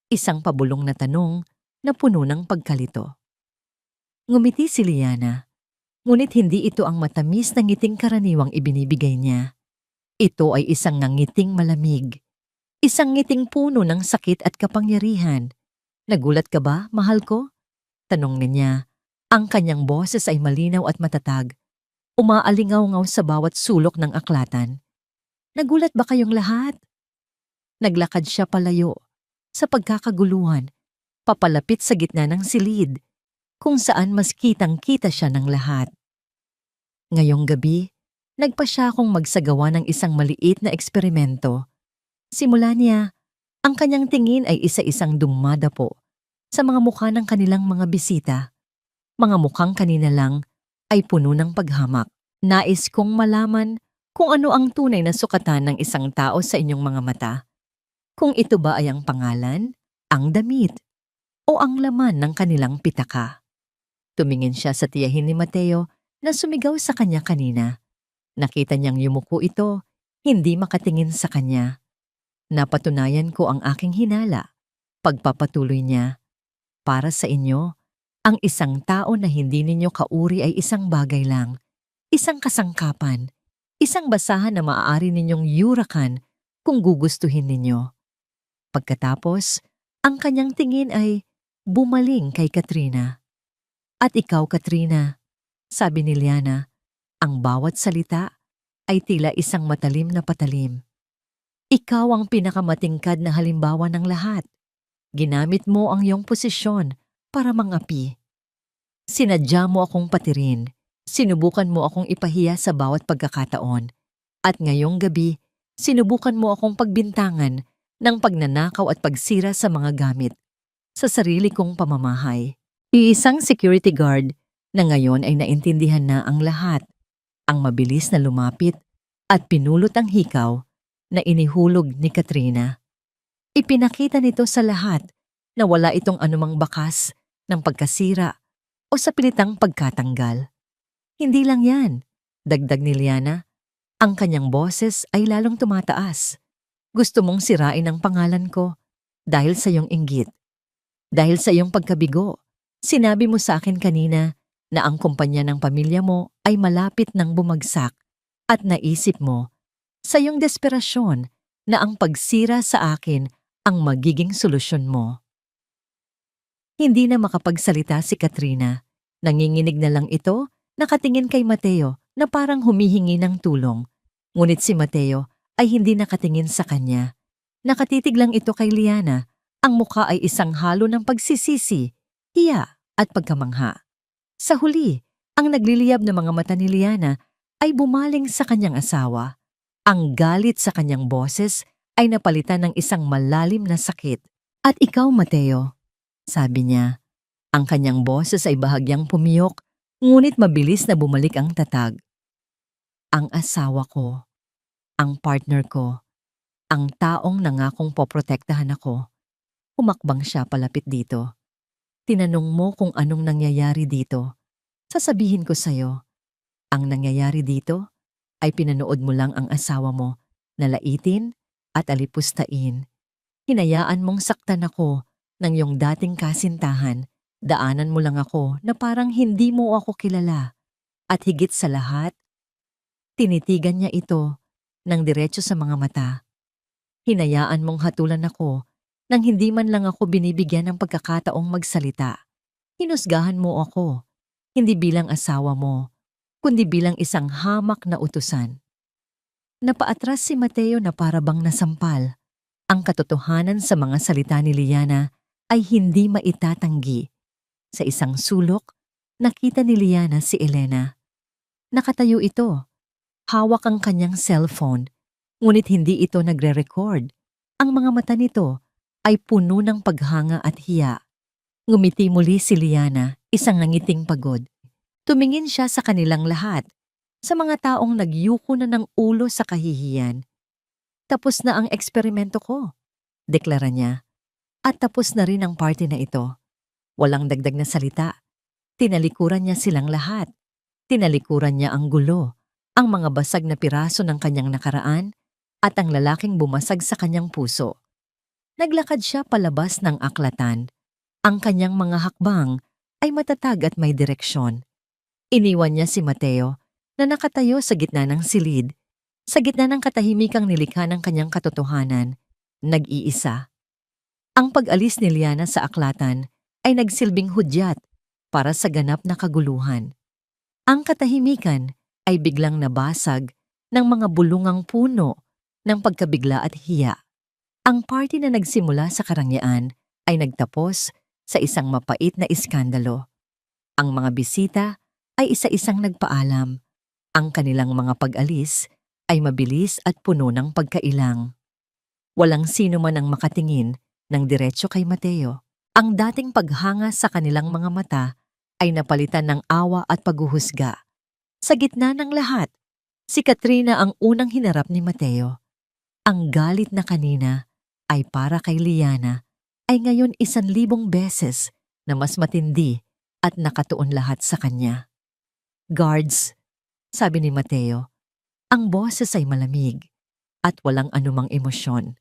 Isang pabulong na tanong na puno ng pagkalito. Ngumiti si Liana, ngunit hindi ito ang matamis na ngiting karaniwang ibinibigay niya. Ito ay isang ngangiting malamig. Isang ngiting puno ng sakit at kapangyarihan. Nagulat ka ba, mahal ko? Tanong niya. Ang kanyang boses ay malinaw at matatag. Umaalingaw-ngaw sa bawat sulok ng aklatan. Nagulat ba kayong lahat? Naglakad siya palayo, sa pagkakaguluhan, papalapit sa gitna ng silid, kung saan mas kitang-kita siya ng lahat. Ngayong gabi, nagpa siya akong magsagawa ng isang maliit na eksperimento. Simula niya, ang kanyang tingin ay isa-isang dumadapo sa mga mukha ng kanilang mga bisita. Mga mukhang kanina lang ay puno ng paghamak. Nais kong malaman kung ano ang tunay na sukatan ng isang tao sa inyong mga mata. Kung ito ba ay ang pangalan, ang damit, o ang laman ng kanilang pitaka. Tumingin siya sa tiyahin ni Mateo na sumigaw sa kanya kanina. Nakita niyang yumuko ito, hindi makatingin sa kanya. Napatunayan ko ang aking hinala. Pagpapatuloy niya, para sa inyo, ang isang tao na hindi ninyo kauri ay isang bagay lang, isang kasangkapan, isang basahan na maaari ninyong yurakan kung gugustuhin ninyo. Pagkatapos, ang kanyang tingin ay bumaling kay Katrina. At ikaw, Katrina, sabi ni Liana, ang bawat salita ay tila isang matalim na patalim. Ikaw ang pinakamatingkad na halimbawa ng lahat. Ginamit mo ang iyong posisyon para mangapi. Sinadya mo akong patirin. Sinubukan mo akong ipahiya sa bawat pagkakataon. At ngayong gabi, sinubukan mo akong pagbintangan ng pagnanakaw at pagsira sa mga gamit sa sarili kong pamamahay. Iisang security guard na ngayon ay naintindihan na ang lahat. Ang mabilis na lumapit at pinulot ang hikaw na inihulog ni Katrina. Ipinakita nito sa lahat na wala itong anumang bakas ng pagkasira o sa pilitang pagkatanggal. Hindi lang yan, dagdag ni Liana, ang kanyang boses ay lalong tumataas. Gusto mong sirain ang pangalan ko dahil sa iyong inggit. Dahil sa iyong pagkabigo, sinabi mo sa akin kanina na ang kumpanya ng pamilya mo ay malapit nang bumagsak at naisip mo sa iyong desperasyon na ang pagsira sa akin ang magiging solusyon mo. Hindi na makapagsalita si Katrina. Nanginginig na lang ito, nakatingin kay Mateo na parang humihingi ng tulong. Ngunit si Mateo ay hindi nakatingin sa kanya. Nakatitig lang ito kay Liana. Ang mukha ay isang halo ng pagsisisi, hiya at pagkamangha. Sa huli, ang nagliliyab na mga mata ni Liana ay bumaling sa kanyang asawa. Ang galit sa kanyang boses ay napalitan ng isang malalim na sakit. At ikaw, Mateo, sabi niya. Ang kanyang boses ay bahagyang pumiyok, ngunit mabilis na bumalik ang tatag. Ang asawa ko, ang partner ko, ang taong nangakong poprotektahan ako. Humakbang siya palapit dito. Tinanong mo kung anong nangyayari dito. Sasabihin ko sa'yo, ang nangyayari dito ay pinanood mo lang ang asawa mo na laitin at alipustain. Hinayaan mong saktan ako ng iyong dating kasintahan. Daanan mo lang ako na parang hindi mo ako kilala. At higit sa lahat, tinitigan niya ito ng diretso sa mga mata. Hinayaan mong hatulan ako nang hindi man lang ako binibigyan ng pagkakataong magsalita. Hinusgahan mo ako, hindi bilang asawa mo, kundi bilang isang hamak na utusan. Napaatras si Mateo na para bang nasampal. Ang katotohanan sa mga salita ni Liana ay hindi maitatanggi. Sa isang sulok, nakita ni Liana si Elena. Nakatayo ito. Hawak ang kanyang cellphone, ngunit hindi ito nagre-record. Ang mga mata nito ay puno ng paghanga at hiya. Ngumiti muli si Liana, isang nangiting pagod. Tumingin siya sa kanilang lahat, sa mga taong nagyuko na ng ulo sa kahihiyan. Tapos na ang eksperimento ko. deklara niya. At tapos na rin ang party na ito. Walang dagdag na salita. Tinalikuran niya silang lahat. Tinalikuran niya ang gulo, ang mga basag na piraso ng kanyang nakaraan, at ang lalaking bumasag sa kanyang puso. Naglakad siya palabas ng aklatan. Ang kanyang mga hakbang ay matatag at may direksyon. Iniwan niya si Mateo na nakatayo sa gitna ng silid, sa gitna ng katahimikang nilikha ng kanyang katotohanan, nag-iisa. Ang pag-alis ni Liana sa aklatan ay nagsilbing hudyat para sa ganap na kaguluhan. Ang katahimikan ay biglang nabasag ng mga bulungang puno ng pagkabigla at hiya. Ang party na nagsimula sa karangyaan ay nagtapos sa isang mapait na iskandalo. Ang mga bisita ay isa-isang nagpaalam. Ang kanilang mga pag-alis ay mabilis at puno ng pagkailang. Walang sino man ang makatingin ng diretso kay Mateo. Ang dating paghanga sa kanilang mga mata ay napalitan ng awa at paghuhusga. Sa gitna ng lahat, si Katrina ang unang hinarap ni Mateo. Ang galit na kanina ay para kay Liana ay ngayon 1,000 beses na mas matindi at nakatuon lahat sa kanya. "Guards," sabi ni Mateo, ang boses ay malamig at walang anumang emosyon.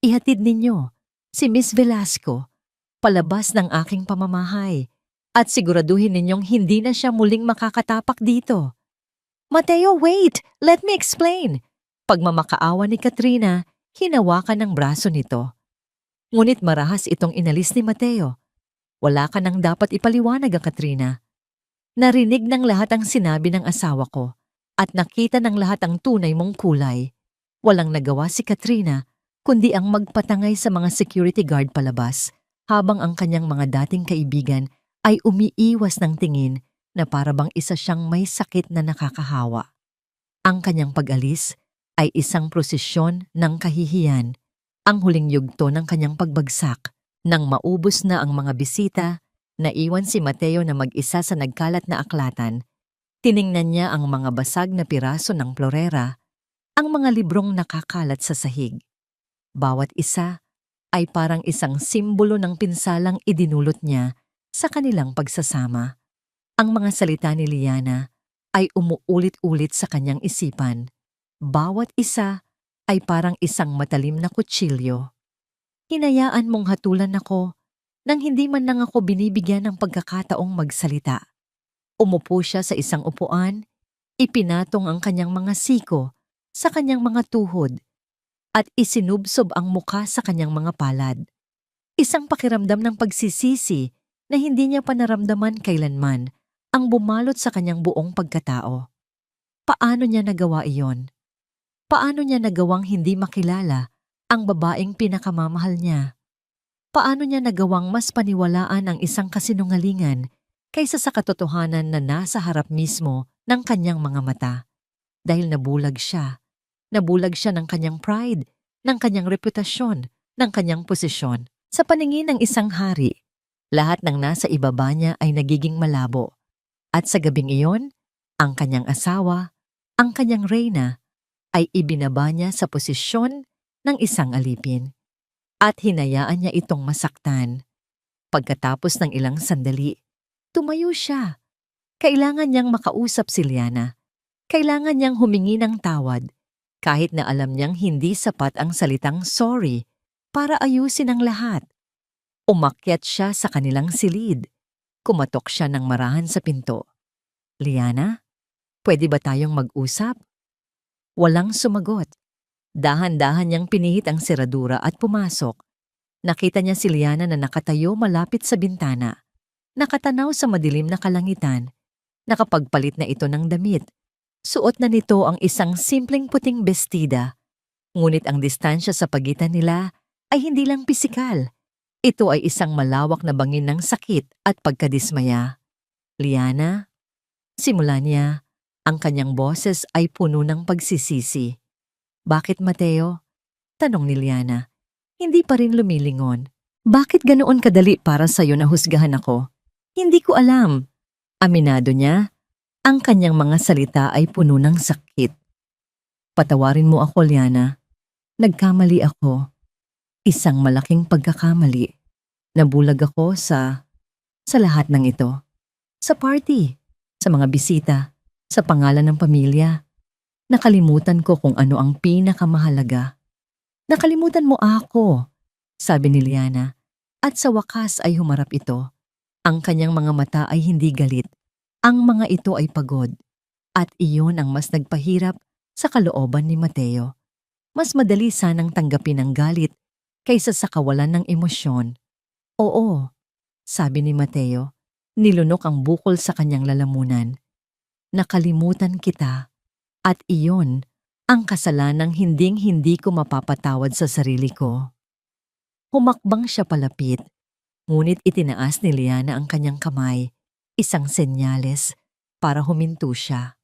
"Ihatid ninyo si Miss Velasco palabas ng aking pamamahay at siguraduhin ninyong hindi na siya muling makakatapak dito." "Mateo, wait! Let me explain!" Pagmamakaawa ni Katrina, hinawakan ng braso nito. Ngunit marahas itong inalis ni Mateo. "Wala ka nang dapat ipaliwanag, Katrina. Narinig ng lahat ang sinabi ng asawa ko at nakita ng lahat ang tunay mong kulay." Walang nagawa si Katrina kundi ang magpatangay sa mga security guard palabas habang ang kanyang mga dating kaibigan ay umiiwas ng tingin na para bang isa siyang may sakit na nakakahawa. Ang kanyang pag-alis ay isang prosesyon ng kahihiyan, ang huling yugto ng kanyang pagbagsak. Nang maubos na ang mga bisita, naiwan si Mateo na mag-isa sa nagkalat na aklatan. Tiningnan niya ang mga basag na piraso ng florera, ang mga librong nakakalat sa sahig. Bawat isa ay parang isang simbolo ng pinsalang idinulot niya sa kanilang pagsasama. Ang mga salita ni Liana ay umuulit-ulit sa kanyang isipan. Bawat isa ay parang isang matalim na kutsilyo. "Hinayaan mong hatulan ako nang hindi man lang ako binibigyan ng pagkakataong magsalita." Umupo siya sa isang upuan, ipinatong ang kanyang mga siko sa kanyang mga tuhod at isinubsob ang muka sa kanyang mga palad. Isang pakiramdam ng pagsisisi na hindi niya pa naramdaman kailanman ang bumalot sa kanyang buong pagkatao. Paano niya nagawa iyon? Paano niya nagawang hindi makilala ang babaeng pinakamamahal niya? Paano niya nagawang mas paniwalaan ang isang kasinungalingan kaysa sa katotohanan na nasa harap mismo ng kanyang mga mata? Dahil nabulag siya. Nabulag siya ng kanyang pride, ng kanyang reputasyon, ng kanyang posisyon. Sa paningin ng isang hari, lahat ng nasa ibaba niya ay nagiging malabo. At sa gabing iyon, ang kanyang asawa, ang kanyang reyna, ay ibinaba niya sa posisyon ng isang alipin. At hinayaan niya itong masaktan. Pagkatapos ng ilang sandali, tumayo siya. Kailangan niyang makausap si Liana. Kailangan niyang humingi ng tawad, kahit na alam niyang hindi sapat ang salitang sorry para ayusin ang lahat. Umakyat siya sa kanilang silid. Kumatok siya ng marahan sa pinto. "Liana, pwede ba tayong mag-usap?" Walang sumagot. Dahan-dahan niyang pinihit ang seradura at pumasok. Nakita niya si Liana na nakatayo malapit sa bintana. Nakatanaw sa madilim na kalangitan. Nakapagpalit na ito ng damit. Suot na nito ang isang simpleng puting bestida. Ngunit ang distansya sa pagitan nila ay hindi lang pisikal. Ito ay isang malawak na bangin ng sakit at pagkadismaya. "Liana?" Simula niya, ang kanyang boses ay puno ng pagsisisi. "Bakit, Mateo?" tanong ni Liana. Hindi pa rin lumilingon. "Bakit ganoon kadali para sa'yo na husgahan ako?" "Hindi ko alam." Aminado niya, ang kanyang mga salita ay puno ng sakit. "Patawarin mo ako, Liana. Nagkamali ako. Isang malaking pagkakamali. Nabulag ako sa lahat ng ito. Sa party, sa mga bisita, sa pangalan ng pamilya. Nakalimutan ko kung ano ang pinakamahalaga. Nakalimutan mo ako, sabi ni Liana. At sa wakas ay humarap ito. Ang kanyang mga mata ay hindi galit. Ang mga ito ay pagod. At iyon ang mas nagpahirap sa kalooban ni Mateo. Mas madali sanang tanggapin ang galit kaysa sa kawalan ng emosyon. Oo, sabi ni Mateo. Nilunok ang bukol sa kanyang lalamunan. Nakalimutan kita. At iyon ang kasalanang hinding-hindi ko mapapatawad sa sarili ko. Humakbang siya palapit, ngunit itinaas ni Liana ang kanyang kamay, isang senyales para huminto siya.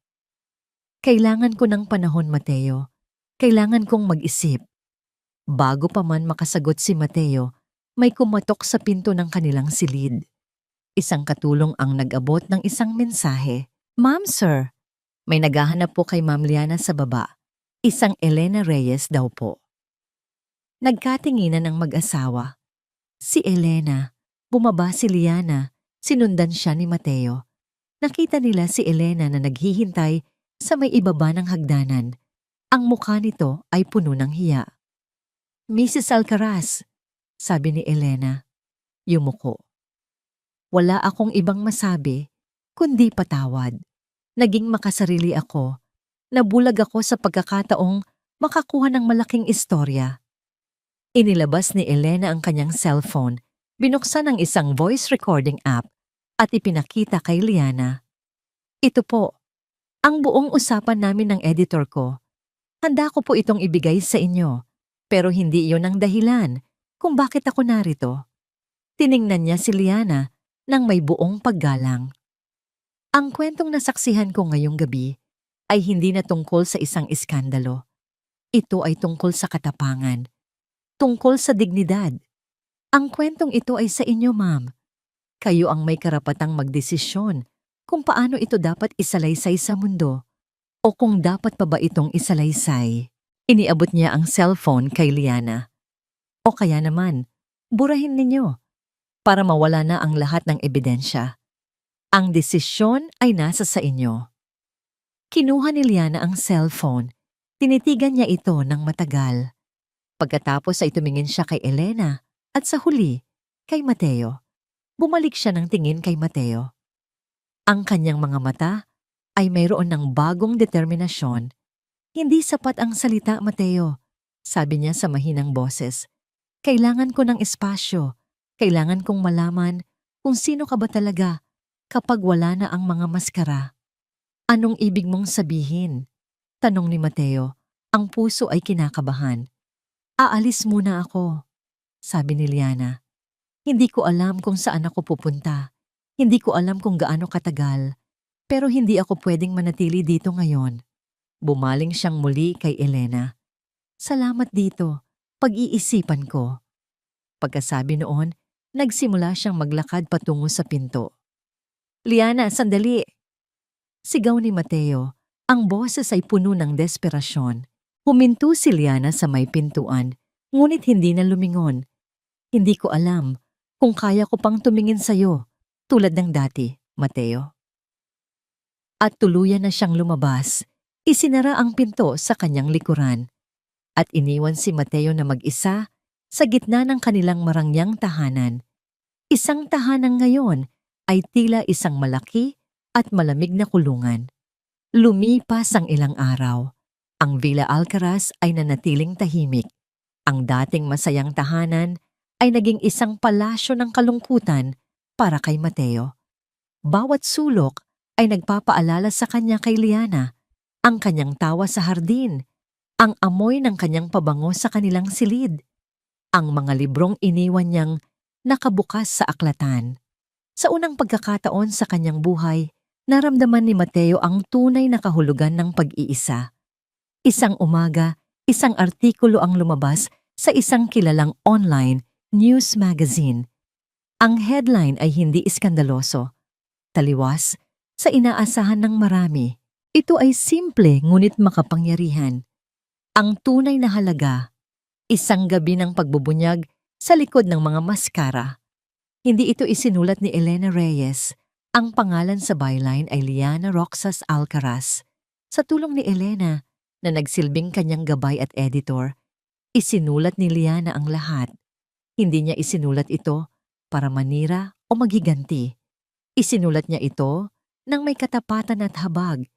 Kailangan ko ng panahon, Mateo. Kailangan kong mag-isip. Bago pa man makasagot si Mateo, may kumatok sa pinto ng kanilang silid. Isang katulong ang nag-abot ng isang mensahe. Ma'am, sir, may naghahanap po kay Ma'am Liana sa baba. Isang Elena Reyes daw po. Nagkatinginan ng mag-asawa. Si Elena, bumaba si Liana, sinundan siya ni Mateo. Nakita nila si Elena na naghihintay sa may ibaba ng hagdanan. Ang mukha nito ay puno ng hiya. Mrs. Alcaraz, sabi ni Elena. Yumuko. Wala akong ibang masabi, kundi patawad. Naging makasarili ako. Nabulag ako sa pagkakataong makakuha ng malaking istorya. Inilabas ni Elena ang kanyang cellphone, binuksan ang isang voice recording app at ipinakita kay Liana. Ito po, ang buong usapan namin ng editor ko. Handa ko po itong ibigay sa inyo, pero hindi iyon ang dahilan kung bakit ako narito. Tiningnan niya si Liana nang may buong paggalang. Ang kwentong nasaksihan ko ngayong gabi ay hindi na tungkol sa isang iskandalo. Ito ay tungkol sa katapangan. Tungkol sa dignidad. Ang kwentong ito ay sa inyo, ma'am. Kayo ang may karapatang magdesisyon kung paano ito dapat isalaysay sa mundo o kung dapat pa ba itong isalaysay. Iniabot niya ang cellphone kay Liana. O kaya naman, burahin ninyo para mawala na ang lahat ng ebidensya. Ang desisyon ay nasa sa inyo. Kinuha ni Liana ang cellphone. Tinitigan niya ito ng matagal. Pagkatapos ay tumingin siya kay Elena at sa huli, kay Mateo. Bumalik siya ng tingin kay Mateo. Ang kanyang mga mata ay mayroon ng bagong determinasyon. Hindi sapat ang salita, Mateo, sabi niya sa mahinang boses. Kailangan ko ng espasyo. Kailangan kong malaman kung sino ka ba talaga kapag wala na ang mga maskara. Anong ibig mong sabihin? Tanong ni Mateo. Ang puso ay kinakabahan. Aalis muna ako, sabi ni Liana. Hindi ko alam kung saan ako pupunta. Hindi ko alam kung gaano katagal. Pero hindi ako pwedeng manatili dito ngayon. Bumaling siyang muli kay Elena. Salamat dito. Pag-iisipan ko. Pagkasabi noon, nagsimula siyang maglakad patungo sa pinto. Liana, sandali! Sigaw ni Mateo. Ang boses ay puno ng desperasyon. Huminto si Liana sa may pintuan, ngunit hindi na lumingon. Hindi ko alam kung kaya ko pang tumingin sa'yo, tulad ng dati, Mateo. At tuluyan na siyang lumabas. Isinara ang pinto sa kanyang likuran. At iniwan si Mateo na mag-isa sa gitna ng kanilang marangyang tahanan. Isang tahanan ngayon ay tila isang malaki at malamig na kulungan. Lumipas ang ilang araw. Ang Villa Alcaraz ay nanatiling tahimik. Ang dating masayang tahanan ay naging isang palasyo ng kalungkutan para kay Mateo. Bawat sulok ay nagpapaalala sa kanya kay Liana, ang kanyang tawa sa hardin, ang amoy ng kanyang pabango sa kanilang silid, ang mga librong iniwan niyang nakabukas sa aklatan. Sa unang pagkakataon sa kanyang buhay, naramdaman ni Mateo ang tunay na kahulugan ng pag-iisa. Isang umaga, isang artikulo ang lumabas sa isang kilalang online news magazine. Ang headline ay hindi iskandaloso. Taliwas sa inaasahan ng marami. Ito ay simple ngunit makapangyarihan. Ang tunay na halaga Isang gabi ng pagbubunyag sa likod ng mga maskara. Hindi ito isinulat ni Elena Reyes. Ang pangalan sa byline ay Liana Roxas Alcaraz. Sa tulong ni Elena, na nagsilbing kanyang gabay at editor, isinulat ni Liana ang lahat. Hindi niya isinulat ito para manira o maghiganti. Isinulat niya ito nang may katapatan at habag.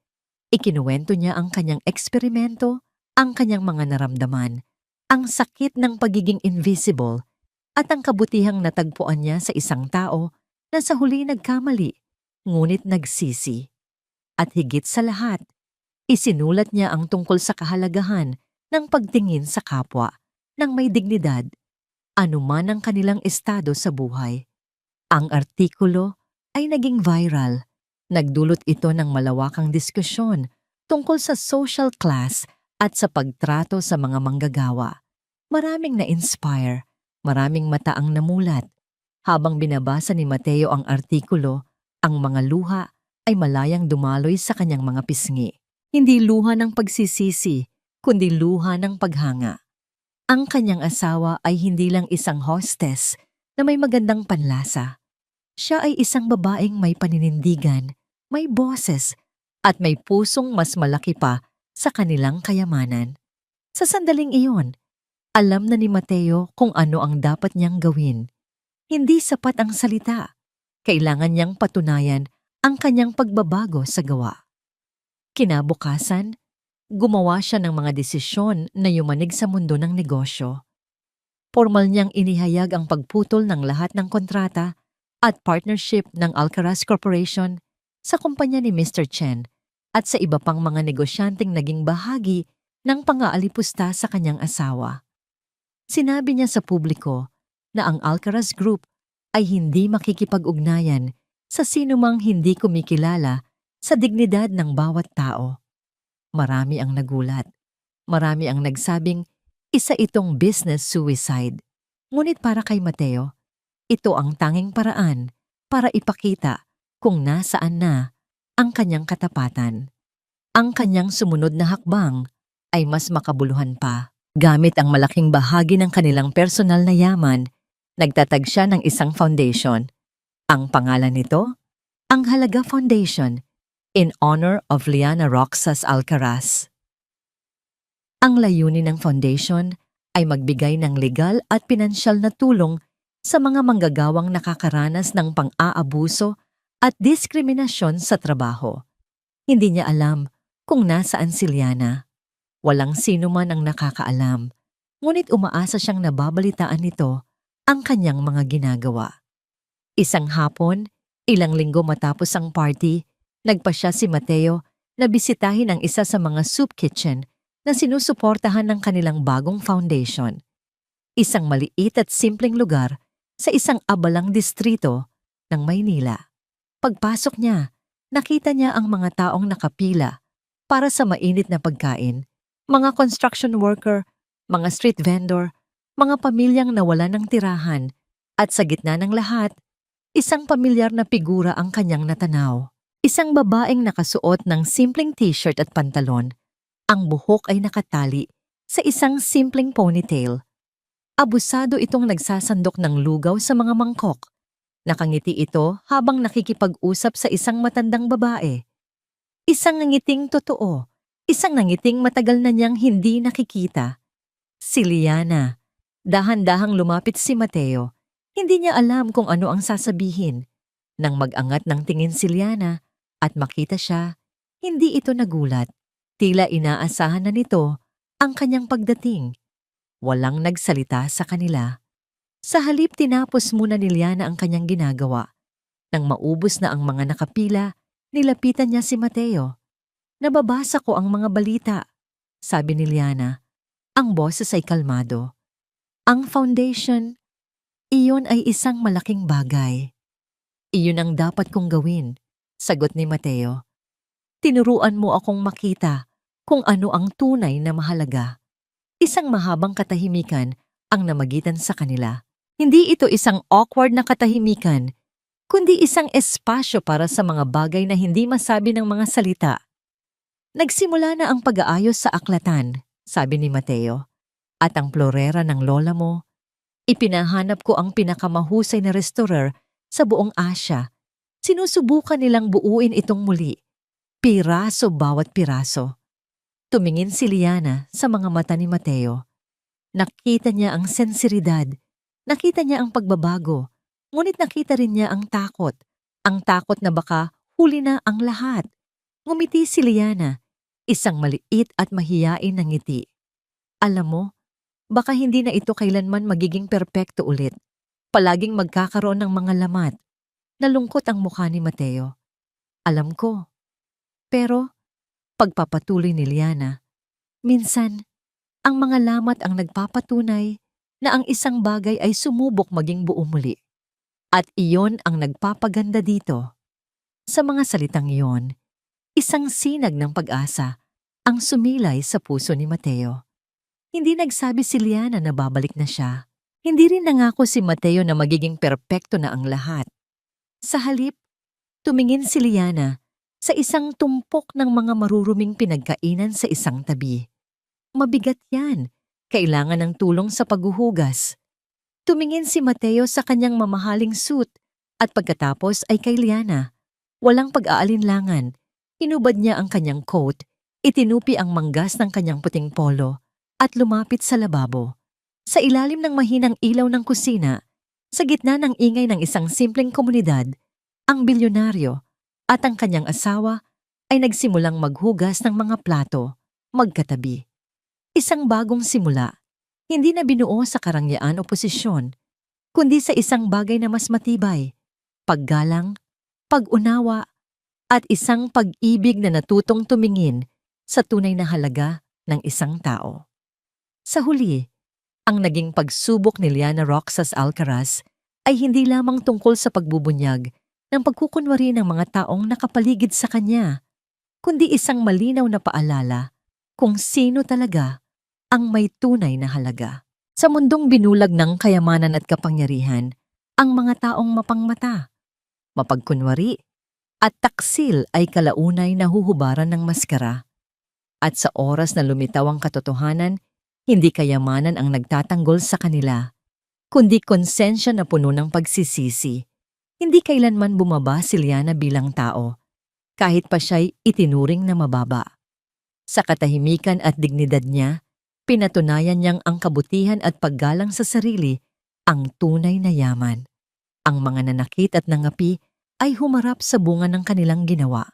Ikinuwento niya ang kanyang eksperimento, ang kanyang mga naramdaman, ang sakit ng pagiging invisible, at ang kabutihang natagpuan niya sa isang tao na sa huli nagkamali, ngunit nagsisi. At higit sa lahat, isinulat niya ang tungkol sa kahalagahan ng pagtingin sa kapwa ng may dignidad, anuman ang kanilang estado sa buhay. Ang artikulo ay naging viral. Nagdulot ito ng malawakang diskusyon tungkol sa social class at sa pagtrato sa mga manggagawa. Maraming na-inspire, maraming mata ang namulat. Habang binabasa ni Mateo ang artikulo, ang mga luha ay malayang dumaloy sa kanyang mga pisngi. Hindi luha ng pagsisisi, kundi luha ng paghanga. Ang kanyang asawa ay hindi lang isang hostess na may magandang panlasa. Siya ay isang babaeng may paninindigan, may boses, at may pusong mas malaki pa sa kanilang kayamanan. Sa sandaling iyon, alam na ni Mateo kung ano ang dapat niyang gawin. Hindi sapat ang salita. Kailangan niyang patunayan ang kanyang pagbabago sa gawa. Kinabukasan, gumawa siya ng mga desisyon na yumanig sa mundo ng negosyo. Formal niyang inihayag ang pagputol ng lahat ng kontrata at partnership ng Alcaraz Corporation sa kumpanya ni Mr. Chen at sa iba pang mga negosyanteng naging bahagi ng pang-aalipusta sa kanyang asawa. Sinabi niya sa publiko na ang Alcaraz Group ay hindi makikipag-ugnayan sa sinumang hindi kumikilala sa dignidad ng bawat tao. Marami ang nagulat. Marami ang nagsabing isa itong business suicide. Ngunit para kay Mateo, ito ang tanging paraan para ipakita kung nasaan na ang kanyang katapatan. Ang kanyang sumunod na hakbang ay mas makabuluhan pa. Gamit ang malaking bahagi ng kanilang personal na yaman, nagtatag siya ng isang foundation. Ang pangalan nito, ang Halaga Foundation, in honor of Liana Roxas Alcaraz. Ang layunin ng foundation ay magbigay ng legal at pinansyal na tulong sa mga manggagawang nakakaranas ng pang-aabuso at diskriminasyon sa trabaho. Hindi niya alam kung nasaan si Liana. Walang sino man ang nakakaalam, ngunit umaasa siyang nababalitaan nito ang kanyang mga ginagawa. Isang hapon, ilang linggo matapos ang party, nagpasya si Mateo na bisitahin ang isa sa mga soup kitchen na sinusuportahan ng kanilang bagong foundation. Isang maliit at simpleng lugar sa isang abalang distrito ng Maynila. Pagpasok niya, nakita niya ang mga taong nakapila para sa mainit na pagkain, mga construction worker, mga street vendor, mga pamilyang nawalan ng tirahan, at sa gitna ng lahat, isang pamilyar na figura ang kanyang natanaw. Isang babaeng nakasuot ng simpleng t-shirt at pantalon. Ang buhok ay nakatali sa isang simpleng ponytail. Abusado itong nagsasandok ng lugaw sa mga mangkok. Nakangiti ito habang nakikipag-usap sa isang matandang babae. Isang nangiting totoo, isang nangiting matagal na niyang hindi nakikita. Si Liana. Dahan-dahang lumapit si Mateo. Hindi niya alam kung ano ang sasabihin. Nang mag-angat ng tingin si Liana at makita siya, hindi ito nagulat. Tila inaasahan na nito ang kanyang pagdating. Walang nagsalita sa kanila. Sa halip tinapos muna ni Liana ang kanyang ginagawa. Nang maubos na ang mga nakapila, nilapitan niya si Mateo. Nababasa ko ang mga balita, sabi ni Liana. Ang boses ay kalmado. Ang foundation, iyon ay isang malaking bagay. Iyon ang dapat kong gawin, sagot ni Mateo. Tinuruan mo akong makita kung ano ang tunay na mahalaga. Isang mahabang katahimikan ang namagitan sa kanila. Hindi ito isang awkward na katahimikan, kundi isang espasyo para sa mga bagay na hindi masabi ng mga salita. Nagsimula na ang pag-aayos sa aklatan, sabi ni Mateo. at ang plorera ng lola mo. Ipinahanap ko ang pinakamahusay na restorer sa buong Asya. Sinusubukan nilang buuin itong muli, piraso bawat piraso. Tumingin si Liana sa mga mata ni Mateo. Nakita niya ang sensiridad, nakita niya ang pagbabago, ngunit nakita rin niya ang takot na baka huli na ang lahat. Ngumiti si Liana, isang maliit at mahiyain na ngiti. Alam mo, baka hindi na ito kailanman magiging perpekto ulit. Palaging magkakaroon ng mga lamat. Nalungkot ang mukha ni Mateo. Alam ko. Pero, pagpapatuloy ni Liana, minsan, ang mga lamat ang nagpapatunay na ang isang bagay ay sumubok maging buo muli. At iyon ang nagpapaganda dito. Sa mga salitang iyon, isang sinag ng pag-asa ang sumilay sa puso ni Mateo. Hindi nagsabi si Liana na babalik na siya. Hindi rin nangako si Mateo na magiging perpekto na ang lahat. Sa halip, tumingin si Liana sa isang tumpok ng mga maruruming pinagkainan sa isang tabi. Mabigat yan. Kailangan ng tulong sa paghuhugas. Tumingin si Mateo sa kanyang mamahaling suit at pagkatapos ay kay Liana. Walang pag-aalinlangan. Hinubad niya ang kanyang coat, itinupi ang manggas ng kanyang puting polo at lumapit sa lababo. Sa ilalim ng mahinang ilaw ng kusina, sa gitna ng ingay ng isang simpleng komunidad, ang bilyonaryo at ang kanyang asawa ay nagsimulang maghugas ng mga plato, magkatabi. Isang bagong simula, hindi na binuo sa karangyaan o posisyon, kundi sa isang bagay na mas matibay, paggalang, pag-unawa, at isang pag-ibig na natutong tumingin sa tunay na halaga ng isang tao. Sa huli, ang naging pagsubok ni Liana Roxas Alcaraz ay hindi lamang tungkol sa pagbubunyag ng pagkukunwari ng mga taong nakapaligid sa kanya, kundi isang malinaw na paalala kung sino talaga ang may tunay na halaga. Sa mundong binulag ng kayamanan at kapangyarihan, ang mga taong mapangmata, mapagkunwari, at taksil ay kalaunay na huhubaran ng maskara. At sa oras na lumitaw ang katotohanan, hindi kayamanan ang nagtatanggol sa kanila, kundi konsensya na puno ng pagsisisi. Hindi kailanman bumaba si Liana bilang tao, kahit pa siya'y itinuring na mababa. Sa katahimikan at dignidad niya, pinatunayan niyang ang kabutihan at paggalang sa sarili ang tunay na yaman. Ang mga nanakit at nangapi ay humarap sa bunga ng kanilang ginawa,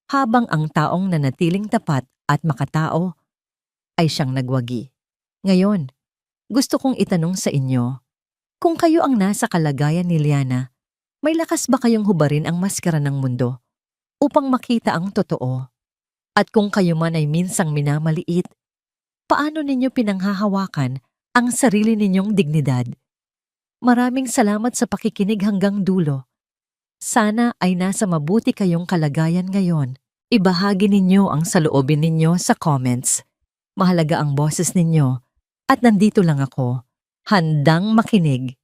habang ang taong nanatiling tapat at makatao ay siyang nagwagi. Ngayon, gusto kong itanong sa inyo, kung kayo ang nasa kalagayan ni Liana, may lakas ba kayong hubarin ang maskara ng mundo upang makita ang totoo? At kung kayo man ay minsang minamaliit, paano ninyo pinanghahawakan ang sarili ninyong dignidad? Maraming salamat sa pakikinig hanggang dulo. Sana ay nasa mabuti kayong kalagayan ngayon. Ibahagi ninyo ang saloobin ninyo sa comments. Mahalaga ang boses ninyo at nandito lang ako, handang makinig.